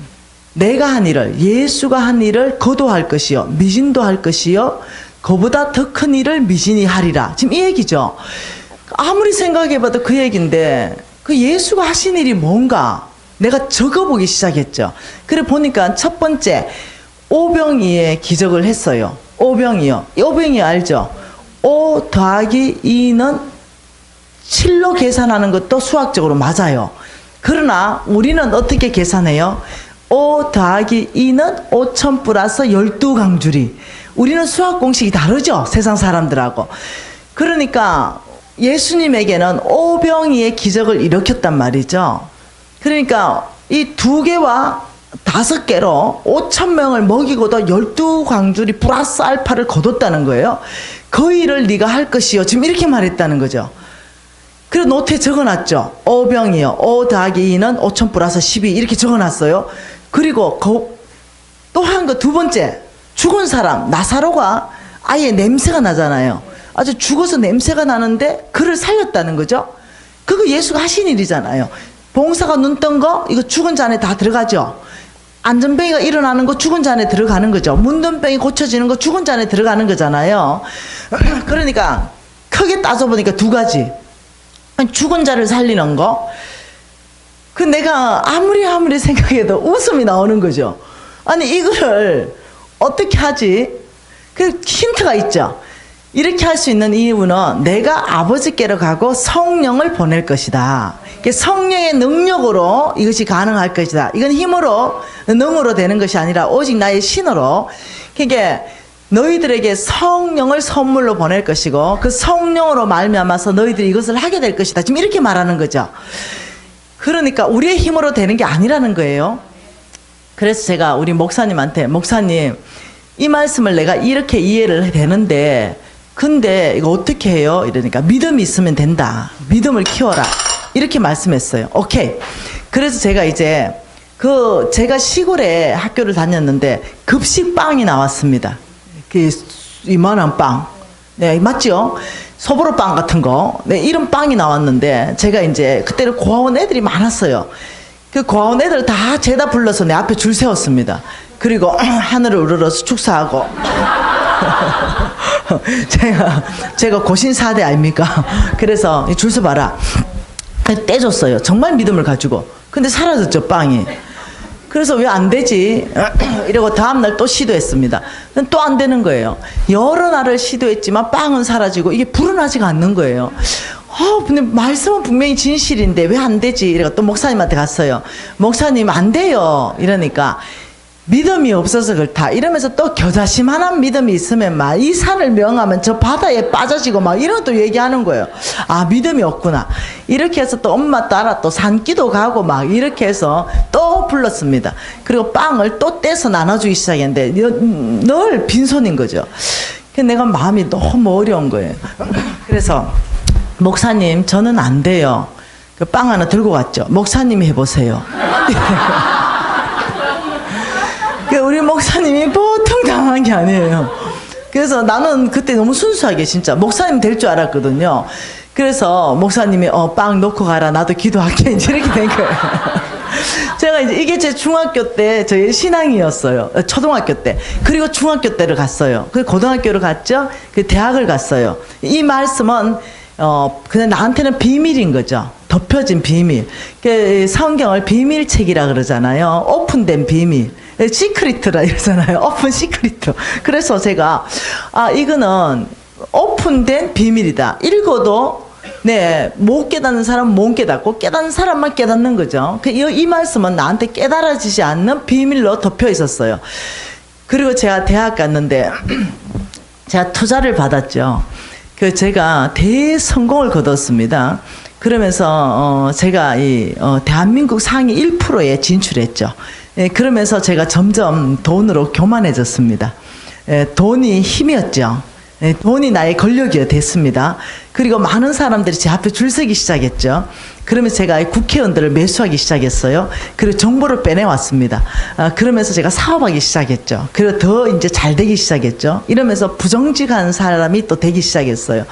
내가 한 일을 예수가 한 일을 그도 할 것이요 미신도 할 것이요 그보다 더 큰 일을 미신이 하리라. 지금 이 얘기죠. 아무리 생각해봐도 그 얘기인데 그 예수가 하신 일이 뭔가 내가 적어보기 시작했죠. 그래 보니까 첫 번째 오병이의 기적을 했어요. 오병이요. 오병이 알죠? 5 더하기 2는 7로 계산하는 것도 수학적으로 맞아요. 그러나 우리는 어떻게 계산해요? 5 더하기 2는 5천 플러스 12강줄이. 우리는 수학 공식이 다르죠. 세상 사람들하고. 그러니까 예수님에게는 오병이의 기적을 일으켰단 말이죠. 그러니까 이 2개와 5개로 5천 명을 먹이고도 12광줄이 플러스 알파를 거뒀다는 거예요. 그 일을 네가 할 것이요. 지금 이렇게 말했다는 거죠. 그래서 노트에 적어놨죠. 오병이요. 5 더하기 2는 5천 플러스 12 이렇게 적어놨어요. 그리고 또 한 거 두 번째, 죽은 사람 나사로가 아예 냄새가 나잖아요. 아주 죽어서 냄새가 나는데 그를 살렸다는 거죠. 그거 예수가 하신 일이잖아요. 봉사가 눈 뜬 거 이거 죽은 자 안에 다 들어가죠. 안전병이가 일어나는 거 죽은 자 안에 들어가는 거죠. 문둥병이 고쳐지는 거 죽은 자 안에 들어가는 거잖아요. 그러니까 크게 따져보니까 두 가지. 죽은 자를 살리는 거. 그 내가 아무리 생각해도 웃음이 나오는 거죠. 아니 이거를 어떻게 하지? 그 힌트가 있죠. 이렇게 할 수 있는 이유는 내가 아버지께로 가고 성령을 보낼 것이다. 성령의 능력으로 이것이 가능할 것이다. 이건 힘으로 능으로 되는 것이 아니라 오직 나의 신으로. 그러니까 너희들에게 성령을 선물로 보낼 것이고 그 성령으로 말미암아서 너희들이 이것을 하게 될 것이다. 지금 이렇게 말하는 거죠. 그러니까 우리의 힘으로 되는 게 아니라는 거예요. 그래서 제가 우리 목사님한테 목사님 이 말씀을 내가 이렇게 이해를 되는데 근데 이거 어떻게 해요? 이러니까 믿음이 있으면 된다. 믿음을 키워라. 이렇게 말씀했어요. 오케이. 그래서 제가 이제 제가 시골에 학교를 다녔는데 급식빵이 나왔습니다. 그 이만한 빵. 네, 맞죠? 소보로빵 같은 거. 네, 이런 빵이 나왔는데 제가 이제 그때는 고아원 애들이 많았어요. 그 고아원 애들 다 죄다 불러서 내 앞에 줄 세웠습니다. 그리고 하늘을 우러러서 축사하고 제가 고신사대 아닙니까? 그래서 줄 서봐라. 떼줬어요. 정말 믿음을 가지고. 근데 사라졌죠, 빵이. 그래서 왜 안 되지? 이러고 다음날 또 시도했습니다. 또 안 되는 거예요. 여러 날을 시도했지만 빵은 사라지고 이게 불어나지가 않는 거예요. 근데 말씀은 분명히 진실인데 왜 안 되지? 이래가 또 목사님한테 갔어요. 목사님 안 돼요. 이러니까 믿음이 없어서 그렇다. 이러면서 또 겨자씨만한 믿음이 있으면 막 이 산을 명하면 저 바다에 빠져지고 막 이런 것도 얘기하는 거예요. 아, 믿음이 없구나. 이렇게 해서 또 엄마 따라 또 산기도 가고 막 이렇게 해서 또 불렀습니다. 그리고 빵을 또 떼서 나눠주기 시작했는데 늘 빈손인 거죠. 내가 마음이 너무 어려운 거예요. 그래서 목사님 저는 안 돼요. 그 빵 하나 들고 갔죠. 목사님이 해보세요. 우리 목사님이 보통 당한 게 아니에요. 그래서 나는 그때 너무 순수하게 진짜 목사님 될 줄 알았거든요. 그래서 목사님이 빵 놓고 가라 나도 기도할게 이렇게 된 거예요. 제가 이제 이게 제 중학교 때 저희 신앙이었어요. 초등학교 때. 그리고 중학교 때를 갔어요. 그리고 고등학교를 갔죠. 그 대학을 갔어요. 이 말씀은 그냥 나한테는 비밀인 거죠. 덮여진 비밀. 그 성경을 비밀책이라 그러잖아요. 오픈된 비밀. 시크리트라 이러잖아요. 오픈 시크리트. 그래서 제가 이거는 오픈된 비밀이다. 읽어도 못 깨닫는 사람은 못 깨닫고 깨닫는 사람만 깨닫는 거죠. 이 말씀은 나한테 깨달아지지 않는 비밀로 덮여 있었어요. 그리고 제가 대학 갔는데 제가 투자를 받았죠. 제가 대성공을 거뒀습니다. 그러면서 제가 대한민국 상위 1%에 진출했죠. 그러면서 제가 점점 돈으로 교만해졌습니다. 돈이 힘이었죠. 돈이 나의 권력이 됐습니다. 그리고 많은 사람들이 제 앞에 줄 서기 시작했죠. 그러면서 제가 국회의원들을 매수하기 시작했어요. 그리고 정보를 빼내왔습니다. 그러면서 제가 사업하기 시작했죠. 그리고 더 이제 잘 되기 시작했죠. 이러면서 부정직한 사람이 또 되기 시작했어요.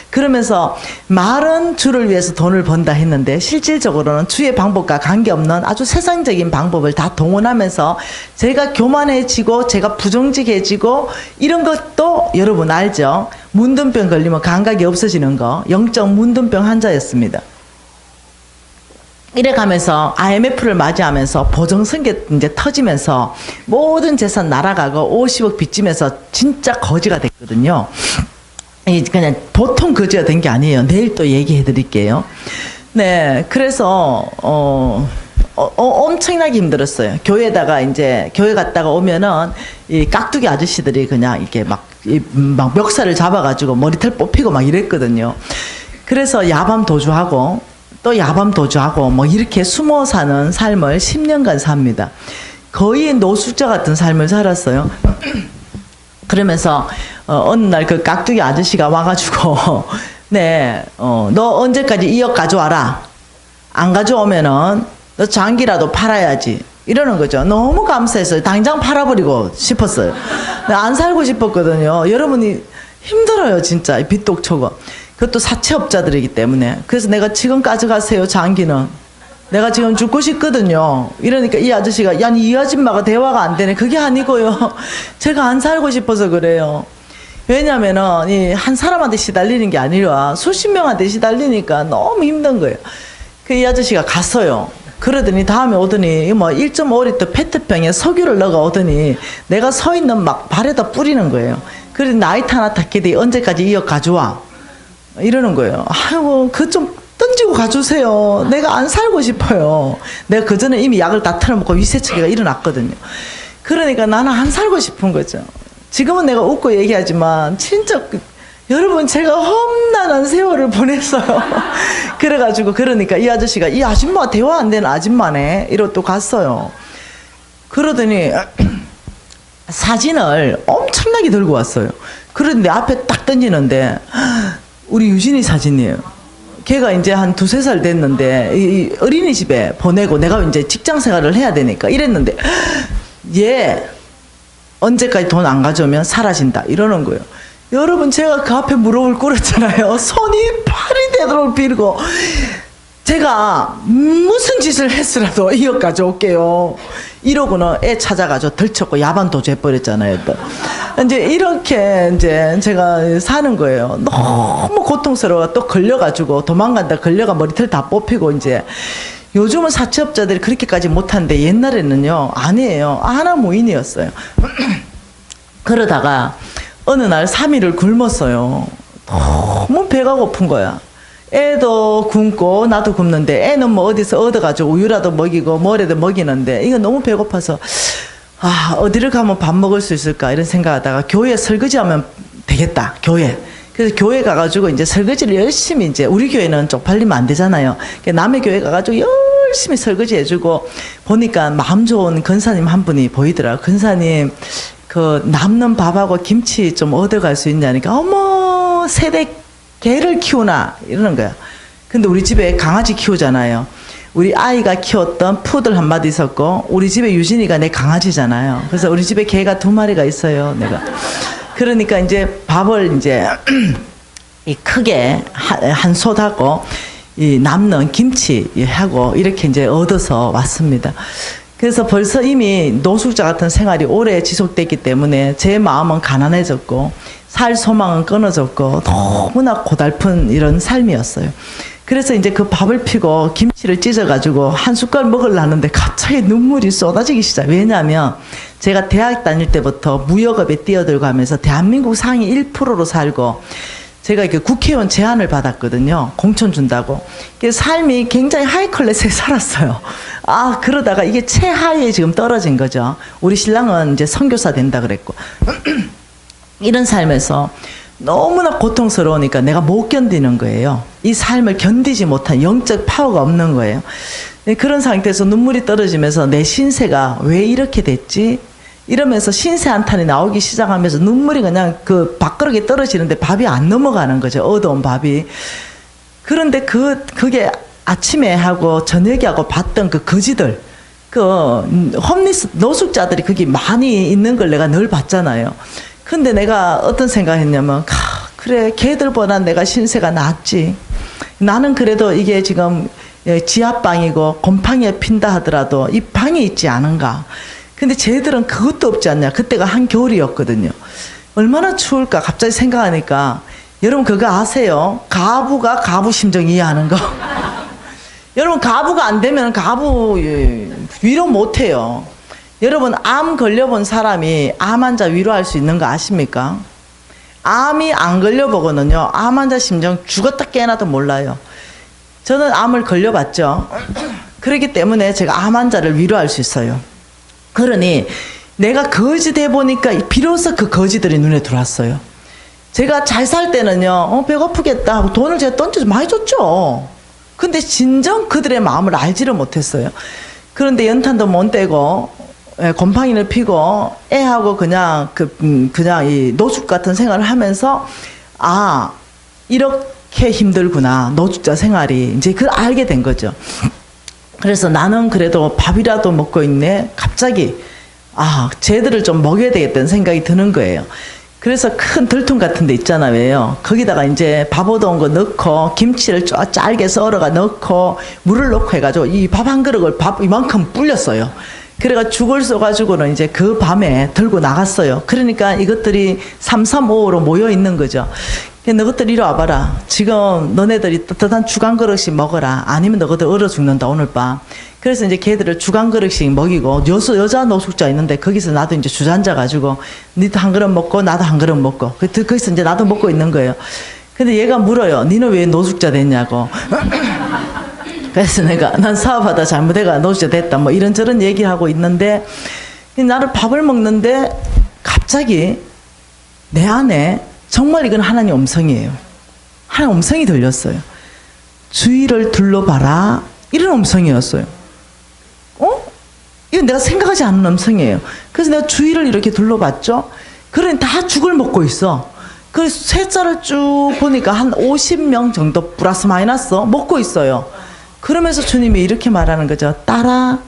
그러면서 말은 주를 위해서 돈을 번다 했는데 실질적으로는 주의 방법과 관계없는 아주 세상적인 방법을 다 동원하면서 제가 교만해지고 제가 부정직해지고 이런 것도 여러분 알죠? 문둥병 걸리면 감각이 없어지는 거. 영적 문둥병 환자였습니다. 이래 가면서 IMF를 맞이하면서 보정성계 이제 터지면서 모든 재산 날아가고 50억 빚지면서 진짜 거지가 됐거든요. 그냥 보통 거지가 된 게 아니에요. 내일 또 얘기해 드릴게요. 네, 그래서 엄청나게 힘들었어요. 교회에다가 이제 교회 갔다가 오면은 이 깍두기 아저씨들이 그냥 이렇게 막 멱살을 잡아가지고 머리털 뽑히고 막 이랬거든요. 그래서 야밤 도주하고 또 야밤 도주하고 뭐 이렇게 숨어 사는 삶을 10년간 삽니다. 거의 노숙자 같은 삶을 살았어요. 그러면서 어느 날 그 깍두기 아저씨가 와가지고 네, 너 언제까지 2억 가져와라. 안 가져오면은 너 장기라도 팔아야지. 이러는 거죠. 너무 감사했어요. 당장 팔아버리고 싶었어요. 안 살고 싶었거든요. 여러분이 힘들어요, 진짜. 빚독초가. 그것도 사채업자들이기 때문에. 그래서 내가 지금 가져가세요, 장기는. 내가 지금 죽고 싶거든요. 이러니까 이 아저씨가, 야, 이 아줌마가 대화가 안 되네. 그게 아니고요. 제가 안 살고 싶어서 그래요. 왜냐면은, 한 사람한테 시달리는 게 아니라 수십 명한테 시달리니까 너무 힘든 거예요. 그 이 아저씨가 갔어요. 그러더니 다음에 오더니 뭐 1.5리터 페트병에 석유를 넣어 오더니 내가 서 있는 막 발에다 뿌리는 거예요. 그래서 나이타나 타키디 언제까지 2억 가져와. 이러는 거예요. 아이고, 그 좀 던지고 가주세요. 내가 안 살고 싶어요. 내가 그 전에 이미 약을 다 털어먹고 위세처리가 일어났거든요. 그러니까 나는 안 살고 싶은 거죠. 지금은 내가 웃고 얘기하지만 진짜 여러분 제가 험난한 세월을 보냈어요. 그래가지고 그러니까 이 아저씨가 이 아줌마 대화 안 되는 아줌마네 이러고 또 갔어요. 그러더니 사진을 엄청나게 들고 왔어요. 그런데 앞에 딱 던지는데 우리 유진이 사진이에요. 걔가 이제 한 2~3살 됐는데 이 어린이집에 보내고 내가 이제 직장 생활을 해야 되니까 이랬는데 얘 언제까지 돈 안 가져오면 사라진다 이러는 거예요. 여러분 제가 그 앞에 무릎을 꿇었잖아요. 손이 팔이 되도록 빌고 제가 무슨 짓을 했으라도 2억 가져올게요. 이러고는 애 찾아가지고 덜쳤고 야반 도주해버렸잖아요. 또 이제 이렇게 이제 제가 사는 거예요. 너무 고통스러워. 또 걸려가지고 도망간다. 걸려가 머리털 다 뽑히고 이제 요즘은 사채업자들이 그렇게까지 못하는데 옛날에는요 아니에요. 하나무인이었어요. 그러다가 어느 날 3일을 굶었어요. 너무 배가 고픈 거야. 애도 굶고 나도 굶는데 애는 뭐 어디서 얻어가지고 우유라도 먹이고 뭐라도 먹이는데 이거 너무 배고파서 아 어디를 가면 밥 먹을 수 있을까 이런 생각하다가 교회 설거지하면 되겠다 교회. 그래서 교회 가가지고 이제 설거지를 열심히 이제 우리 교회는 쪽팔리면 안 되잖아요. 남의 교회 가가지고 열심히 설거지 해주고 보니까 마음 좋은 권사님 한 분이 보이더라고요. 권사님 그 남는 밥하고 김치 좀 얻어갈 수 있냐니까 어머 세대 개를 키우나 이러는 거야. 근데 우리 집에 강아지 키우잖아요. 우리 아이가 키웠던 푸들 한 마디 있었고 우리 집에 유진이가 내 강아지잖아요. 그래서 우리 집에 개가 2마리가 있어요. 내가 그러니까 이제 밥을 이제 이 크게 한 솥하고 이 남는 김치 하고 이렇게 이제 얻어서 왔습니다. 그래서 벌써 이미 노숙자 같은 생활이 오래 지속됐기 때문에 제 마음은 가난해졌고 살 소망은 끊어졌고 너무나 고달픈 이런 삶이었어요. 그래서 이제 그 밥을 피고 김치를 찢어가지고 한 숟갈 먹으려 하는데 갑자기 눈물이 쏟아지기 시작. 왜냐하면 제가 대학 다닐 때부터 무역업에 뛰어들고 하면서 대한민국 상위 1%로 살고 제가 이렇게 국회의원 제안을 받았거든요. 공천 준다고. 삶이 굉장히 하이 클래스에 살았어요. 아, 그러다가 이게 최하위에 지금 떨어진 거죠. 우리 신랑은 이제 선교사 된다 그랬고. 이런 삶에서 너무나 고통스러우니까 내가 못 견디는 거예요. 이 삶을 견디지 못한 영적 파워가 없는 거예요. 그런 상태에서 눈물이 떨어지면서 내 신세가 왜 이렇게 됐지? 이러면서 신세 한탄이 나오기 시작하면서 눈물이 그냥 그 밥그릇에 떨어지는데 밥이 안 넘어가는 거죠. 얻어온 밥이. 그런데 그게 아침에 하고 저녁에 하고 봤던 그 거지들, 그 홈리스 노숙자들이 거기 많이 있는 걸 내가 늘 봤잖아요. 근데 내가 어떤 생각했냐면 그래 걔들보다 내가 신세가 낫지. 나는 그래도 이게 지금 지하방이고 곰팡이에 핀다 하더라도 이 방에 있지 않은가. 근데 쟤들은 그것도 없지 않냐. 그때가 한겨울이었거든요. 얼마나 추울까 갑자기 생각하니까 여러분 그거 아세요? 가부가 가부 심정 이해하는 거. 여러분 가부가 안 되면 가부 위로 못 해요. 여러분 암 걸려본 사람이 암 환자 위로할 수 있는 거 아십니까? 암이 안 걸려보고는요, 암 환자 심정 죽었다 깨어나도 몰라요. 저는 암을 걸려봤죠. 그렇기 때문에 제가 암 환자를 위로할 수 있어요. 그러니 내가 거지 돼 보니까 비로소 그 거지들이 눈에 들어왔어요. 제가 잘 살 때는요, 배고프겠다 하고 돈을 제가 던져서 많이 줬죠. 근데 진정 그들의 마음을 알지를 못했어요. 그런데 연탄도 못 떼고 곰팡이를 피고 애하고 그냥 이 노숙 같은 생활을 하면서 아, 이렇게 힘들구나, 노숙자 생활이. 이제 그걸 알게 된 거죠. 그래서 나는 그래도 밥이라도 먹고 있네. 갑자기 아, 쟤들을 좀 먹여야 되겠다는 생각이 드는 거예요. 그래서 큰 들통 같은 데 있잖아요. 왜요? 거기다가 이제 밥 얻어온 거 넣고 김치를 짧게 썰어가 넣고 물을 넣고 해가지고 이 밥 한 그릇을 밥 이만큼 불렸어요. 그래가 죽을 써가지고는 이제 그 밤에 들고 나갔어요. 그러니까 이것들이 335로 모여 있는 거죠. 너희들 이리 와봐라. 지금 너네들이 따뜻한 죽 한 그릇씩 먹어라. 아니면 너희들 얼어 죽는다 오늘 밤. 그래서 이제 걔들을 죽 한 그릇씩 먹이고 여자 노숙자 있는데 거기서 나도 이제 주저앉아 가지고 니도 한 그릇 먹고 나도 한 그릇 먹고 거기서 이제 나도 먹고 있는 거예요. 근데 얘가 물어요. 니는 왜 노숙자 됐냐고. 그래서 내가 난 사업하다 잘못해가 노숙자 됐다 뭐 이런저런 얘기하고 있는데 나를 밥을 먹는데 갑자기 내 안에 정말 이건 하나님 음성이에요. 하나님 음성이 들렸어요. 주위를 둘러봐라. 이런 음성이었어요. 이건 내가 생각하지 않는 음성이에요. 그래서 내가 주위를 이렇게 둘러봤죠. 그러니 다 죽을 먹고 있어. 그 숫자를 쭉 보니까 한 50명 정도 플러스 마이너스 먹고 있어요. 그러면서 주님이 이렇게 말하는 거죠. 딸아,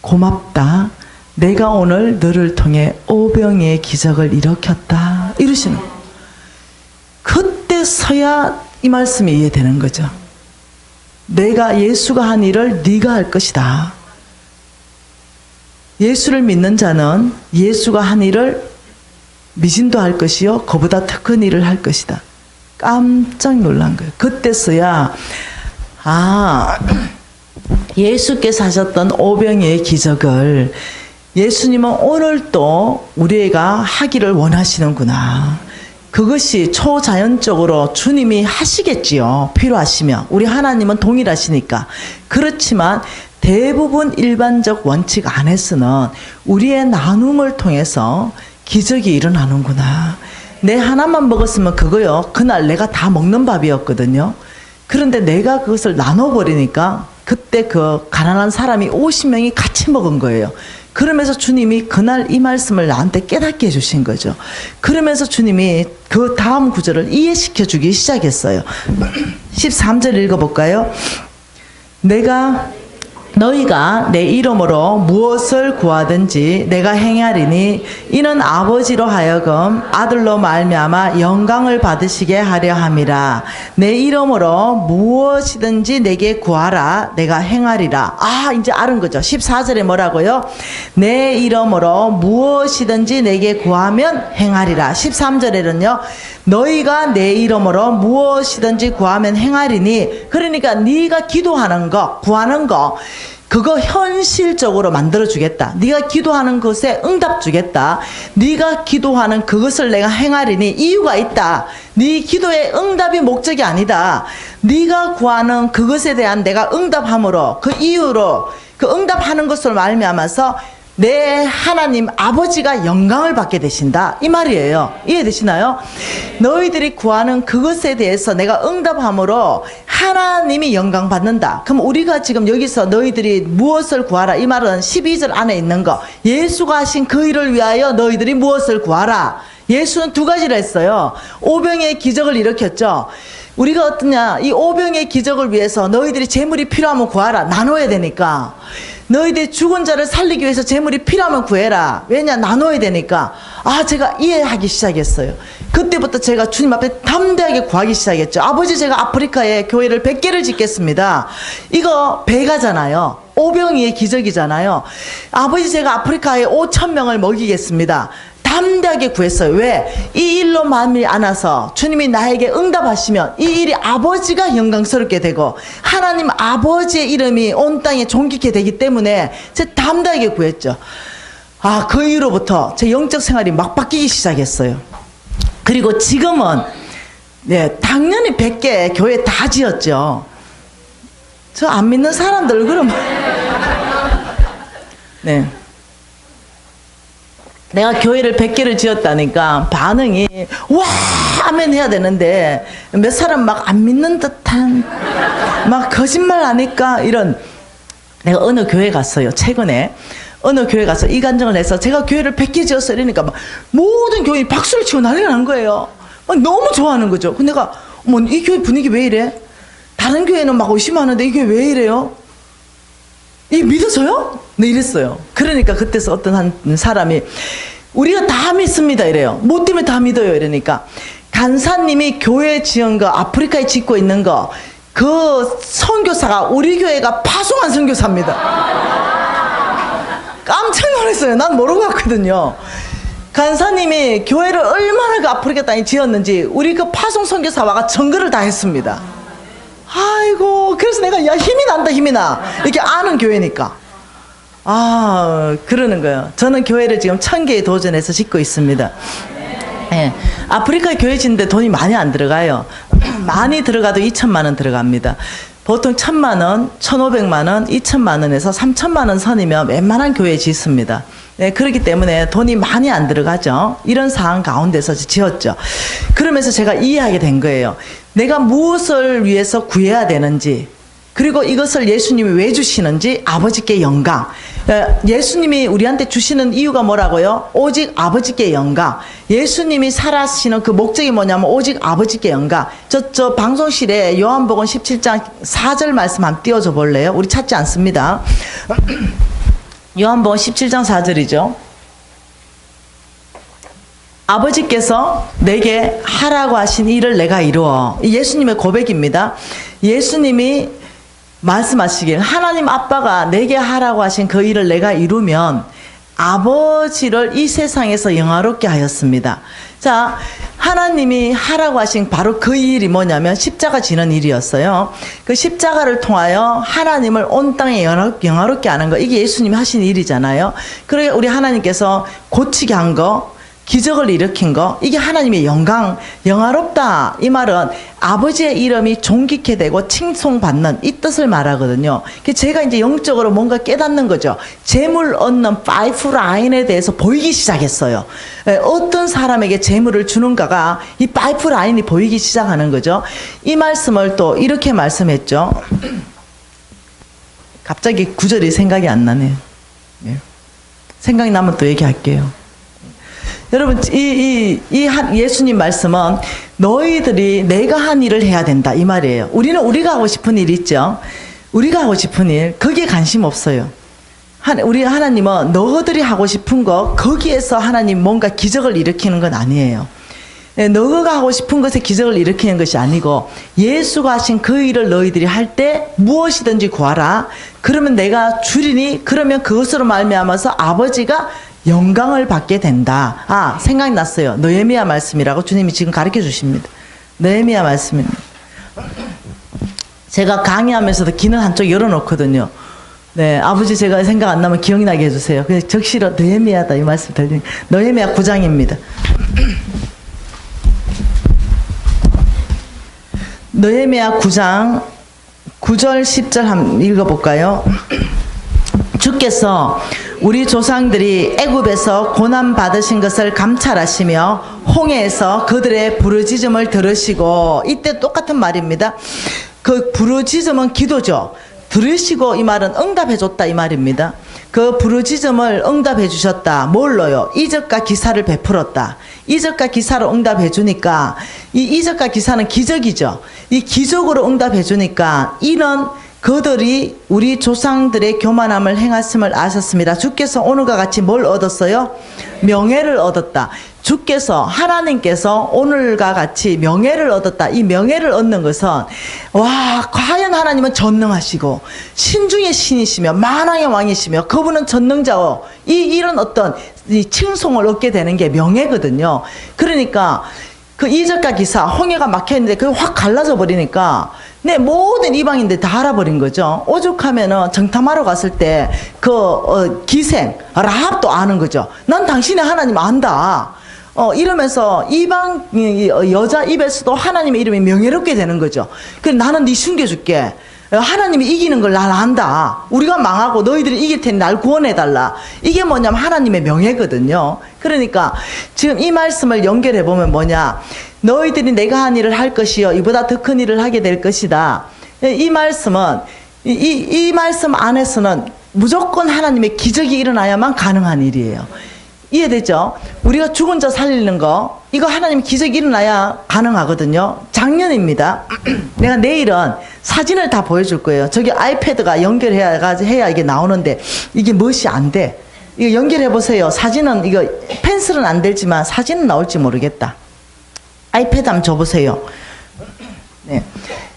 고맙다. 내가 오늘 너를 통해 오병이의 기적을 일으켰다. 이러시는 거예요. 그때서야 이 말씀이 이해되는 거죠. 내가 예수가 한 일을 네가 할 것이다. 예수를 믿는 자는 예수가 한 일을 미진도 할 것이요 그보다 더 큰 일을 할 것이다. 깜짝 놀란 거예요. 그때서야 아, 예수께서 하셨던 오병이의 기적을 예수님은 오늘 또 우리가 하기를 원하시는구나. 그것이 초자연적으로 주님이 하시겠지요. 필요하시면. 우리 하나님은 동일하시니까. 그렇지만 대부분 일반적 원칙 안에서는 우리의 나눔을 통해서 기적이 일어나는구나. 내 하나만 먹었으면 그거요. 그날 내가 다 먹는 밥이었거든요. 그런데 내가 그것을 나눠버리니까 그때 그 가난한 사람이 50명이 같이 먹은 거예요. 그러면서 주님이 그날 이 말씀을 나한테 깨닫게 해주신 거죠. 그러면서 주님이 그 다음 구절을 이해시켜 주기 시작했어요. 13절 읽어볼까요? 너희가 내 이름으로 무엇을 구하든지 내가 행하리니 이는 아버지로 하여금 아들로 말미암아 영광을 받으시게 하려 함이라. 내 이름으로 무엇이든지 내게 구하라. 내가 행하리라. 아, 이제 알은 거죠. 14절에 뭐라고요? 내 이름으로 무엇이든지 내게 구하면 행하리라. 13절에는요. 너희가 내 이름으로 무엇이든지 구하면 행하리니, 그러니까 네가 기도하는 거, 구하는 거, 그거 현실적으로 만들어주겠다. 네가 기도하는 것에 응답 주겠다. 네가 기도하는 그것을 내가 행하리니 이유가 있다. 네 기도의 응답이 목적이 아니다. 네가 구하는 그것에 대한 내가 응답함으로, 그 이유로, 그 응답하는 것을 말미암아서 내 하나님 아버지가 영광을 받게 되신다. 이 말이에요. 이해되시나요? 너희들이 구하는 그것에 대해서 내가 응답함으로 하나님이 영광 받는다. 그럼 우리가 지금 여기서 너희들이 무엇을 구하라, 이 말은 12절 안에 있는 거, 예수가 하신 그 일을 위하여 너희들이 무엇을 구하라. 예수는 두 가지를 했어요. 오병의 기적을 일으켰죠. 우리가 어떠냐, 이 오병의 기적을 위해서 너희들이 재물이 필요하면 구하라. 나눠야 되니까. 너희들이 죽은 자를 살리기 위해서 재물이 필요하면 구해라. 왜냐? 나눠야 되니까. 아, 제가 이해하기 시작했어요. 그때부터 제가 주님 앞에 담대하게 구하기 시작했죠. 아버지, 제가 아프리카에 교회를 100개를 짓겠습니다. 이거 배가잖아요. 오병이의 기적이잖아요. 아버지, 제가 아프리카에 5,000명을 먹이겠습니다. 다 담대하게 구했어요. 왜? 이 일로 마음이 안아서 주님이 나에게 응답하시면 이 일이 아버지가 영광스럽게 되고 하나님 아버지의 이름이 온 땅에 존귀케 되기 때문에 제가 담대하게 구했죠. 그 이후로부터 제 영적 생활이 막 바뀌기 시작했어요. 그리고 지금은 당연히 100개 교회 다 지었죠. 저 안 믿는 사람들 그러면 내가 교회를 100개를 지었다니까 반응이 와 아멘 해야 되는데 몇 사람 막 안 믿는 듯한 막 거짓말 하니까 이런. 내가 어느 교회 갔어요. 최근에 어느 교회 가서 이 간증을 해서 제가 교회를 100개 지었어요. 이러니까 막 모든 교인이 박수를 치고 난리가 난 거예요. 너무 좋아하는 거죠. 근데 내가 이 교회 분위기 왜 이래? 다른 교회는 막 의심하는데 이 교회 왜 이래요? 이게 믿어져요? 네, 이랬어요. 그러니까 그때서 어떤 한 사람이 우리가 다 믿습니다 이래요. 뭐 때문에 다 믿어요? 이러니까 간사님이 교회 지은 거 아프리카에 짓고 있는 거 그 선교사가 우리 교회가 파송한 선교사입니다. 깜짝 놀랐어요. 난 모르고 갔거든요. 간사님이 교회를 얼마나 그 아프리카 땅에 지었는지 우리 그 파송 선교사와가 증거를 다 했습니다. 아이고 그래서 내가 야 힘이 난다 힘이 나 이렇게 아는 교회니까 그러는 거예요. 저는 교회를 지금 1000개에 도전해서 짓고 있습니다. 아프리카에 교회 짓는데 돈이 많이 안 들어가요. 많이 들어가도 2천만 원 들어갑니다. 보통 1,000만 원, 1,500만 원, 2천만 원에서 3천만 원 선이면 웬만한 교회 짓습니다. 그렇기 때문에 돈이 많이 안 들어가죠. 이런 상황 가운데서 지었죠. 그러면서 제가 이해하게 된 거예요. 내가 무엇을 위해서 구해야 되는지, 그리고 이것을 예수님이 왜 주시는지 아버지께 영광. 예수님이 우리한테 주시는 이유가 뭐라고요? 오직 아버지께 영광. 예수님이 살아시는 그 목적이 뭐냐면 오직 아버지께 영광. 저 방송실에 요한복음 17장 4절 말씀 한번 띄워줘 볼래요? 우리 찾지 않습니다. 요한복음 17장 4절이죠. 아버지께서 내게 하라고 하신 일을 내가 이루어. 예수님의 고백입니다. 예수님이 말씀하시길 하나님 아빠가 내게 하라고 하신 그 일을 내가 이루면 아버지를 이 세상에서 영화롭게 하였습니다. 자, 하나님이 하라고 하신 바로 그 일이 뭐냐면 십자가 지는 일이었어요. 그 십자가를 통하여 하나님을 온 땅에 영화롭게 하는 거, 이게 예수님이 하신 일이잖아요. 그러게 우리 하나님께서 고치게 한 거, 기적을 일으킨 거, 이게 하나님의 영광, 영화롭다. 이 말은 아버지의 이름이 존귀케 되고 칭송받는 이 뜻을 말하거든요. 제가 이제 영적으로 뭔가 깨닫는 거죠. 재물 얻는 파이프라인에 대해서 보이기 시작했어요. 어떤 사람에게 재물을 주는가가 이 파이프라인이 보이기 시작하는 거죠. 이 말씀을 또 이렇게 말씀했죠. 갑자기 구절이 생각이 안 나네요. 생각이 나면 또 얘기할게요. 여러분, 예수님 말씀은 너희들이 내가 한 일을 해야 된다 이 말이에요. 우리는 우리가 하고 싶은 일 있죠. 우리가 하고 싶은 일, 거기에 관심 없어요. 우리 하나님은 너희들이 하고 싶은 거, 거기에서 하나님 뭔가 기적을 일으키는 건 아니에요. 너희가 하고 싶은 것에 기적을 일으키는 것이 아니고 예수가 하신 그 일을 너희들이 할 때 무엇이든지 구하라. 그러면 내가 주리니 그러면 그것으로 말미암아서 아버지가 영광을 받게 된다. 생각이 났어요. 느헤미야 말씀이라고 주님이 지금 가르쳐 주십니다. 느헤미야 말씀입니다. 제가 강의하면서도 귀는 한쪽 열어놓거든요. 네, 아버지 제가 생각 안 나면 기억나게 해주세요. 그래서 적시로 느헤미야다 이 말씀 들리니 느헤미야 9장입니다. 느헤미야 9장 9절 10절 한번 읽어볼까요? 주께서 우리 조상들이 애굽에서 고난 받으신 것을 감찰하시며 홍해에서 그들의 부르짖음을 들으시고, 이때 똑같은 말입니다. 그 부르짖음은 기도죠. 들으시고 이 말은 응답해줬다 이 말입니다. 그 부르짖음을 응답해 주셨다. 뭘로요? 이적과 기사를 베풀었다. 이적과 기사로 응답해 주니까, 이 이적과 기사는 기적이죠. 이 기적으로 응답해 주니까 이런 그들이 우리 조상들의 교만함을 행했음을 아셨습니다. 주께서 오늘과 같이 뭘 얻었어요? 명예를 얻었다. 주께서 하나님께서 오늘과 같이 명예를 얻었다. 이 명예를 얻는 것은 와 과연 하나님은 전능하시고 신중의 신이시며 만왕의 왕이시며 그분은 전능자고 이런 어떤 이 칭송을 얻게 되는 게 명예거든요. 그러니까 그 이적과 기사 홍해가 막혀있는데 그게 확 갈라져 버리니까 내 모든 이방인들 다 알아버린 거죠. 오죽하면은 정탐하러 갔을 때 기생 라합도 아는 거죠. 난 당신의 하나님 안다. 이러면서 이방 여자 입에서도 하나님의 이름이 명예롭게 되는 거죠. 그래 나는 네 숨겨줄게. 하나님이 이기는 걸 난 안다. 우리가 망하고 너희들이 이길 테니 날 구원해달라. 이게 뭐냐면 하나님의 명예거든요. 그러니까 지금 이 말씀을 연결해 보면 뭐냐. 너희들이 내가 한 일을 할 것이요 이보다 더 큰 일을 하게 될 것이다. 이 말씀은 이 말씀 안에서는 무조건 하나님의 기적이 일어나야만 가능한 일이에요. 이해되죠? 우리가 죽은 자 살리는 거 이거 하나님 기적이 일어나야 가능하거든요. 작년입니다. 내가 내일은 사진을 다 보여줄 거예요. 저기 아이패드가 연결해야 이게 나오는데 이게 멋이 안 돼. 이거 연결해 보세요. 사진은 이거 펜슬은 안 되지만 사진은 나올지 모르겠다. 아이패드 한번 줘보세요. 네.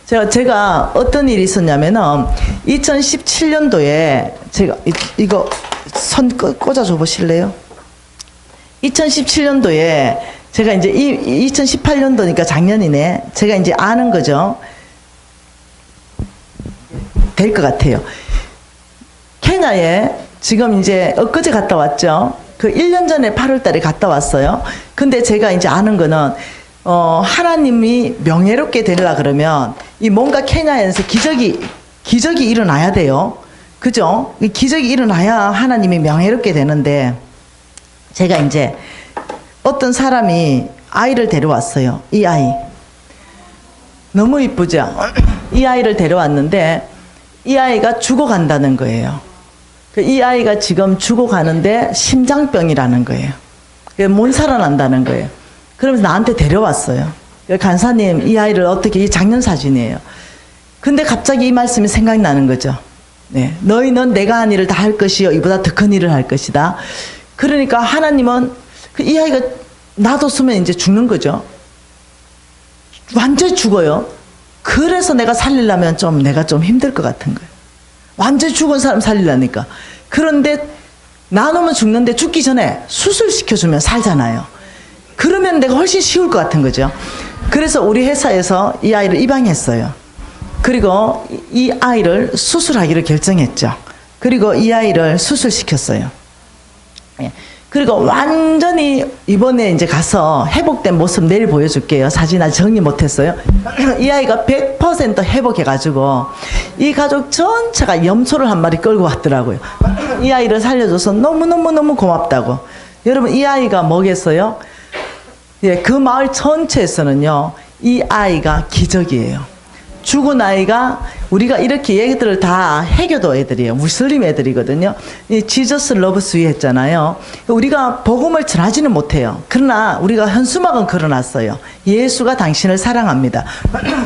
제가 어떤 일이 있었냐면은 2017년도에 제가 이거 선 꽂아 줘 보실래요? 2017년도에 제가 이제 2018년도니까 작년이네. 제가 이제 아는 거죠. 될 것 같아요. 케냐에 지금 이제 엊그제 갔다 왔죠. 그 1년 전에 8월 달에 갔다 왔어요. 근데 제가 이제 아는 거는 하나님이 명예롭게 되려 그러면 이 뭔가 케냐에서 기적이 일어나야 돼요. 그죠? 이 기적이 일어나야 하나님이 명예롭게 되는데 제가 이제 어떤 사람이 아이를 데려왔어요. 이 아이. 너무 이쁘죠? 이 아이를 데려왔는데 이 아이가 죽어간다는 거예요. 이 아이가 지금 죽어가는데 심장병이라는 거예요. 못 살아난다는 거예요. 그러면서 나한테 데려왔어요. 간사님, 이 아이를 어떻게, 이 작년 사진이에요. 근데 갑자기 이 말씀이 생각나는 거죠. 네. 너희는 내가 한 일을 다 할 것이요. 이보다 더 큰 일을 할 것이다. 그러니까 하나님은 이 아이가 놔뒀으면 이제 죽는 거죠. 완전히 죽어요. 그래서 내가 살리려면 내가 좀 힘들 것 같은 거예요. 완전히 죽은 사람 살리려니까. 그런데 나누면 죽는데 죽기 전에 수술시켜주면 살잖아요. 그러면 내가 훨씬 쉬울 것 같은 거죠. 그래서 우리 회사에서 이 아이를 입양했어요. 그리고 이 아이를 수술하기로 결정했죠. 그리고 이 아이를 수술시켰어요. 그리고 완전히 이번에 이제 가서 회복된 모습 내일 보여줄게요. 사진 아직 정리 못했어요. 이 아이가 100% 회복해가지고 이 가족 전체가 염소를 한 마리 끌고 왔더라고요. 이 아이를 살려줘서 너무너무너무 고맙다고. 여러분 이 아이가 뭐겠어요? 예, 그 마을 전체에서는요 이 아이가 기적이에요. 죽은 아이가 우리가 이렇게 얘기들을 다 해교도 애들이에요. 무슬림 애들이거든요. 이 지저스 러브스 했잖아요. 우리가 복음을 전하지는 못해요. 그러나 우리가 현수막은 걸어놨어요. 예수가 당신을 사랑합니다.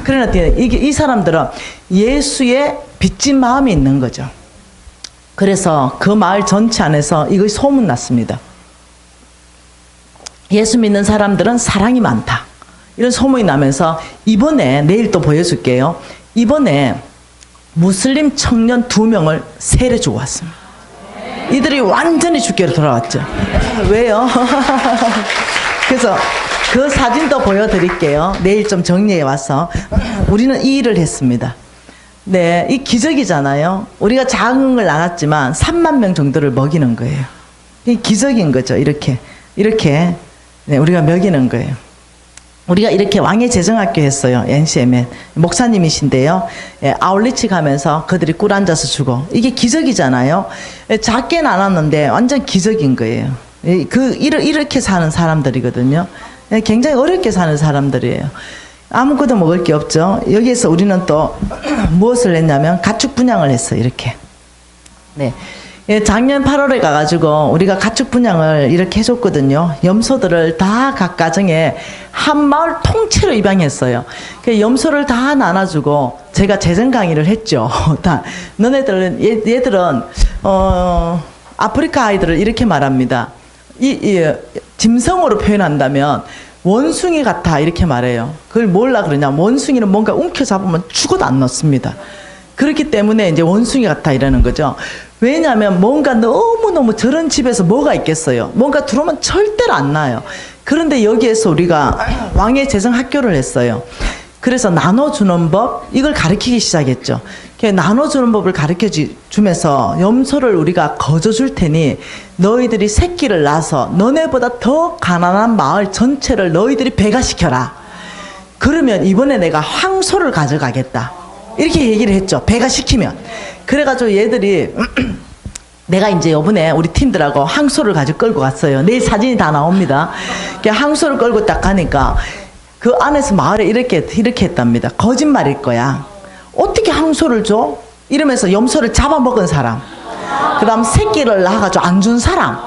그러나 이 사람들은 예수의 빚진 마음이 있는 거죠. 그래서 그 마을 전체 안에서 이것이 소문났습니다. 예수 믿는 사람들은 사랑이 많다. 이런 소문이 나면서 이번에 내일 또 보여줄게요. 이번에 무슬림 청년 2명을 세례주고 왔습니다. 이들이 완전히 주께로 돌아왔죠. 왜요? 그래서 그 사진도 보여드릴게요. 내일 좀 정리해 와서 우리는 이 일을 했습니다. 네, 이 기적이잖아요. 우리가 작은 걸 나눴지만 3만 명 정도를 먹이는 거예요. 이 기적인 거죠. 이렇게 네, 우리가 먹이는 거예요. 우리가 이렇게 왕의 재정학교 했어요. NCM에 목사님이신데요. 예, 아울리치 가면서 그들이 꿀 앉아서 주고 이게 기적이잖아요. 예, 작게 나눴는데 완전 기적인 거예요. 예, 이렇게 사는 사람들이거든요. 예, 굉장히 어렵게 사는 사람들이에요. 아무것도 먹을 게 없죠. 여기에서 우리는 또 무엇을 했냐면 가축 분양을 했어요. 이렇게. 네. 예, 작년 8월에 가가지고 우리가 가축 분양을 이렇게 해줬거든요. 염소들을 다 각 가정에 한 마을 통째로 입양했어요. 그 염소를 다 나눠주고 제가 재정 강의를 했죠. 다 너네들은 얘들은 아프리카 아이들을 이렇게 말합니다. 짐승으로 표현한다면 원숭이 같아 이렇게 말해요. 그걸 뭘라 그러냐, 원숭이는 뭔가 움켜잡으면 죽어도 안 넣습니다. 그렇기 때문에 이제 원숭이 같아 이러는 거죠. 왜냐하면 뭔가 너무너무 저런 집에서 뭐가 있겠어요. 뭔가 들어오면 절대로 안 나요. 그런데 여기에서 우리가 왕의 재정 학교를 했어요. 그래서 나눠주는 법, 이걸 가르치기 시작했죠. 나눠주는 법을 가르쳐 주면서 염소를 우리가 거저줄 테니 너희들이 새끼를 낳아서 너네보다 더 가난한 마을 전체를 너희들이 배가시켜라. 그러면 이번에 내가 황소를 가져가겠다. 이렇게 얘기를 했죠. 배가시키면. 그래가지고 얘들이 내가 이제 요번에 우리 팀들하고 황소를 가지고 끌고 갔어요. 내일 사진이 다 나옵니다. 황소를 끌고 딱 가니까 그 안에서 마을에 이렇게 했답니다. 거짓말일 거야. 어떻게 황소를 줘? 이러면서 염소를 잡아먹은 사람, 그 다음 새끼를 낳아가지고 안 준 사람.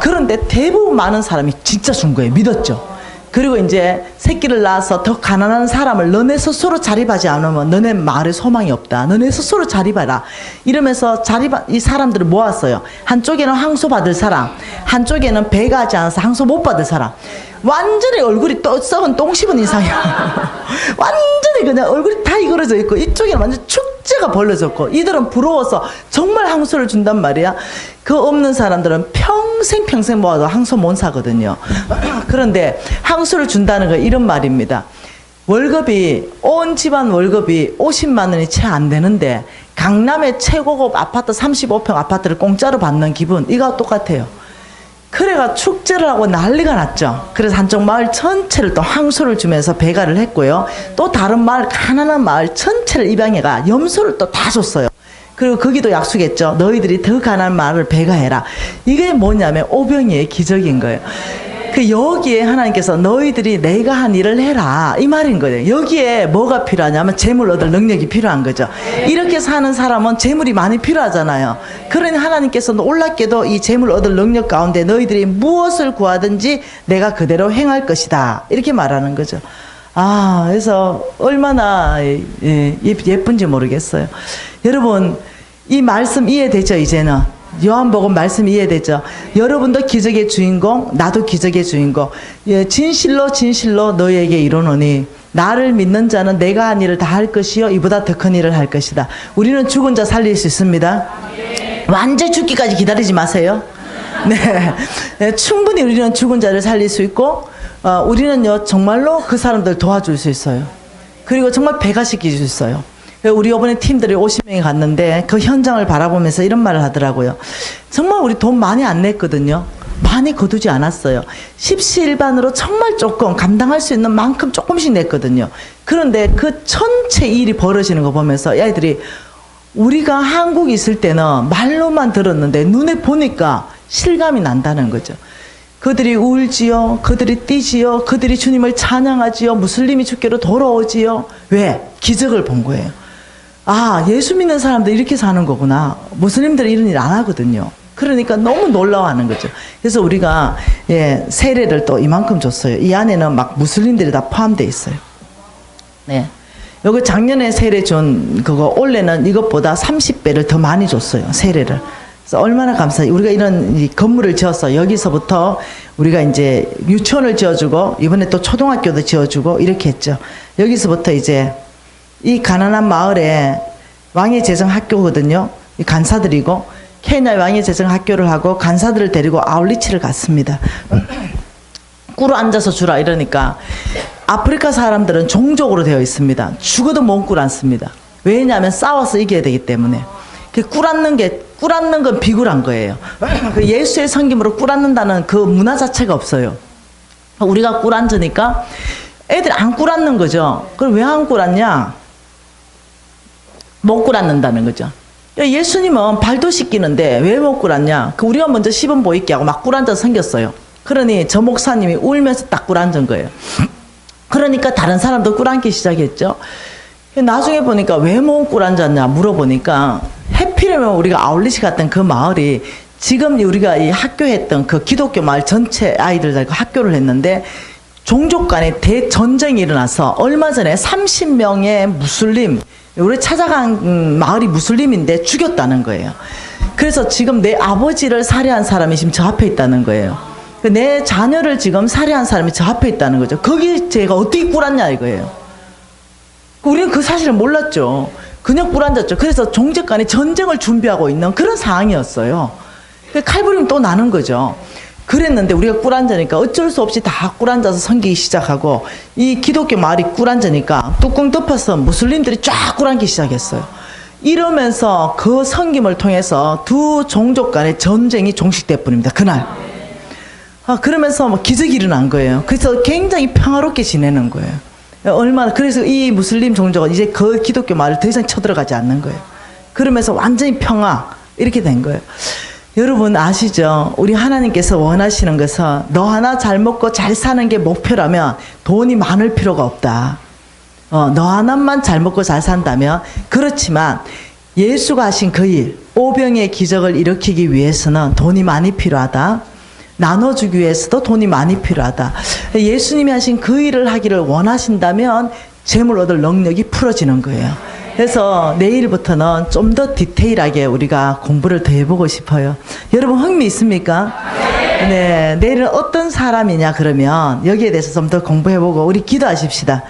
그런데 대부분 많은 사람이 진짜 준 거예요. 믿었죠. 그리고 이제 새끼를 낳아서 더 가난한 사람을 너네 스스로 자립하지 않으면 너네 마을에 소망이 없다. 너네 스스로 자립하라. 이러면서 이 사람들을 모았어요. 한쪽에는 황소 받을 사람, 한쪽에는 배가 하지 않아서 황소 못 받을 사람. 완전히 얼굴이 썩은 똥 씹은 이상이야. 완전히 그냥 얼굴이 다 이그러져 있고 이쪽에는 완전 축제가 벌어졌고 이들은 부러워서 정말 황소를 준단 말이야. 그 없는 사람들은 평생 모아도 황소 못 사거든요. 그런데 황소를 준다는 거 이런 말입니다. 월급이 온 집안 월급이 50만 원이 채 안 되는데 강남의 최고급 아파트 35평 아파트를 공짜로 받는 기분, 이거 똑같아요. 그래가 축제를 하고 난리가 났죠. 그래서 한쪽 마을 전체를 또 황소를 주면서 배가를 했고요. 또 다른 마을, 가난한 마을 전체를 입양해가 염소를 또 다 줬어요. 그리고 거기도 약속했죠. 너희들이 더 가난한 마을을 배가해라. 이게 뭐냐면 오병이의 기적인 거예요. 그 여기에 하나님께서 너희들이 내가 한 일을 해라 이 말인 거예요. 여기에 뭐가 필요하냐면 재물 얻을 능력이 필요한 거죠. 이렇게 사는 사람은 재물이 많이 필요하잖아요. 그러니 하나님께서 놀랍게도 이 재물 얻을 능력 가운데 너희들이 무엇을 구하든지 내가 그대로 행할 것이다 이렇게 말하는 거죠. 아, 그래서 얼마나 예쁜지 모르겠어요. 여러분, 이 말씀 이해되죠? 이제는 요한복음 말씀 이해되죠? 여러분도 기적의 주인공, 나도 기적의 주인공. 예, 진실로 너희에게 이르노니 나를 믿는 자는 내가 한 일을 다 할 것이요 이보다 더 큰 일을 할 것이다. 우리는 죽은 자 살릴 수 있습니다. 완전 죽기까지 기다리지 마세요. 네, 충분히 우리는 죽은 자를 살릴 수 있고 우리는요 정말로 그 사람들 도와줄 수 있어요. 그리고 정말 배가시킬 수 있어요. 우리 이번에 팀들이 50명이 갔는데 그 현장을 바라보면서 이런 말을 하더라고요. 정말 우리 돈 많이 안 냈거든요. 많이 거두지 않았어요. 십시일반으로 정말 조금 감당할 수 있는 만큼 조금씩 냈거든요. 그런데 그 전체 일이 벌어지는 거 보면서 애들이 우리가 한국에 있을 때는 말로만 들었는데 눈에 보니까 실감이 난다는 거죠. 그들이 울지요. 그들이 뛰지요. 그들이 주님을 찬양하지요. 무슬림이 주께로 돌아오지요. 왜? 기적을 본 거예요. 아, 예수 믿는 사람들 이렇게 사는 거구나. 무슬림들은 이런 일 안 하거든요. 그러니까 너무 놀라워하는 거죠. 그래서 우리가 세례를 또 이만큼 줬어요. 이 안에는 막 무슬림들이 다 포함되어 있어요. 네, 요거 작년에 세례 준 그거 올해는 이것보다 30배를 더 많이 줬어요. 세례를. 그래서 얼마나 감사해요. 우리가 이런 이 건물을 지어서 여기서부터 우리가 이제 유치원을 지어주고 이번에 또 초등학교도 지어주고 이렇게 했죠. 여기서부터 이제 이 가난한 마을에 왕의 재정 학교거든요. 이 간사들이고 케냐 왕의 재정 학교를 하고 간사들을 데리고 아울리치를 갔습니다. 꿇어 앉아서 주라 이러니까 아프리카 사람들은 종족으로 되어 있습니다. 죽어도 못 꿇어 앉습니다. 왜냐하면 싸워서 이겨야 되기 때문에. 꿇 앉는 건 비굴한 거예요. 그 예수의 섬김으로 꿇 앉는다는 그 문화 자체가 없어요. 우리가 꿇 앉으니까 애들이 안 꿇 앉는 거죠. 그럼 왜 안 꿇 앉냐? 못 꿇 앉는다는 거죠. 예수님은 발도 씻기는데 왜 못 꿇 앉냐? 우리가 먼저 시범 보이게 하고 막 꿇 앉아서 생겼어요. 그러니 저 목사님이 울면서 딱 꿇 앉은 거예요. 그러니까 다른 사람도 꿇 앉기 시작했죠. 나중에 보니까 왜 못 꿇 앉았냐 물어보니까 해피르면 우리가 아울렛이 갔던 그 마을이 지금 우리가 이 학교했던 그 기독교 마을 전체 아이들 다 학교를 했는데 종족 간에 대전쟁이 일어나서 얼마 전에 30명의 무슬림, 우리 찾아간 마을이 무슬림인데 죽였다는 거예요. 그래서 지금 내 아버지를 살해한 사람이 지금 저 앞에 있다는 거예요. 내 자녀를 지금 살해한 사람이 저 앞에 있다는 거죠. 거기 제가 어떻게 꿇었냐 이거예요. 우리는 그 사실을 몰랐죠. 그냥 꿇앉았죠. 그래서 종족 간에 전쟁을 준비하고 있는 그런 상황이었어요. 칼부림이 또 나는 거죠. 그랬는데 우리가 꿇앉으니까 어쩔 수 없이 다 꿇앉아서 섬기기 시작하고, 이 기독교 마을이 꿇앉으니까 뚜껑 덮어서 무슬림들이 쫙 꿇앉기 시작했어요. 이러면서 그 섬김을 통해서 두 종족 간의 전쟁이 종식될 뿐입니다. 그날. 그러면서 뭐 기적이 일어난 거예요. 그래서 굉장히 평화롭게 지내는 거예요. 얼마나, 그래서 이 무슬림 종족은 이제 그 기독교 마을을 더 이상 쳐들어가지 않는 거예요. 그러면서 완전히 평화, 이렇게 된 거예요. 여러분 아시죠? 우리 하나님께서 원하시는 것은 너 하나 잘 먹고 잘 사는 게 목표라면 돈이 많을 필요가 없다. 너 하나만 잘 먹고 잘 산다면. 그렇지만 예수가 하신 그 일, 오병의 기적을 일으키기 위해서는 돈이 많이 필요하다. 나눠주기 위해서도 돈이 많이 필요하다. 예수님이 하신 그 일을 하기를 원하신다면 재물 얻을 능력이 풀어지는 거예요. 그래서 내일부터는 좀 더 디테일하게 우리가 공부를 더 해보고 싶어요. 여러분 흥미 있습니까? 네, 내일은 어떤 사람이냐 그러면 여기에 대해서 좀 더 공부해보고 우리 기도하십시다.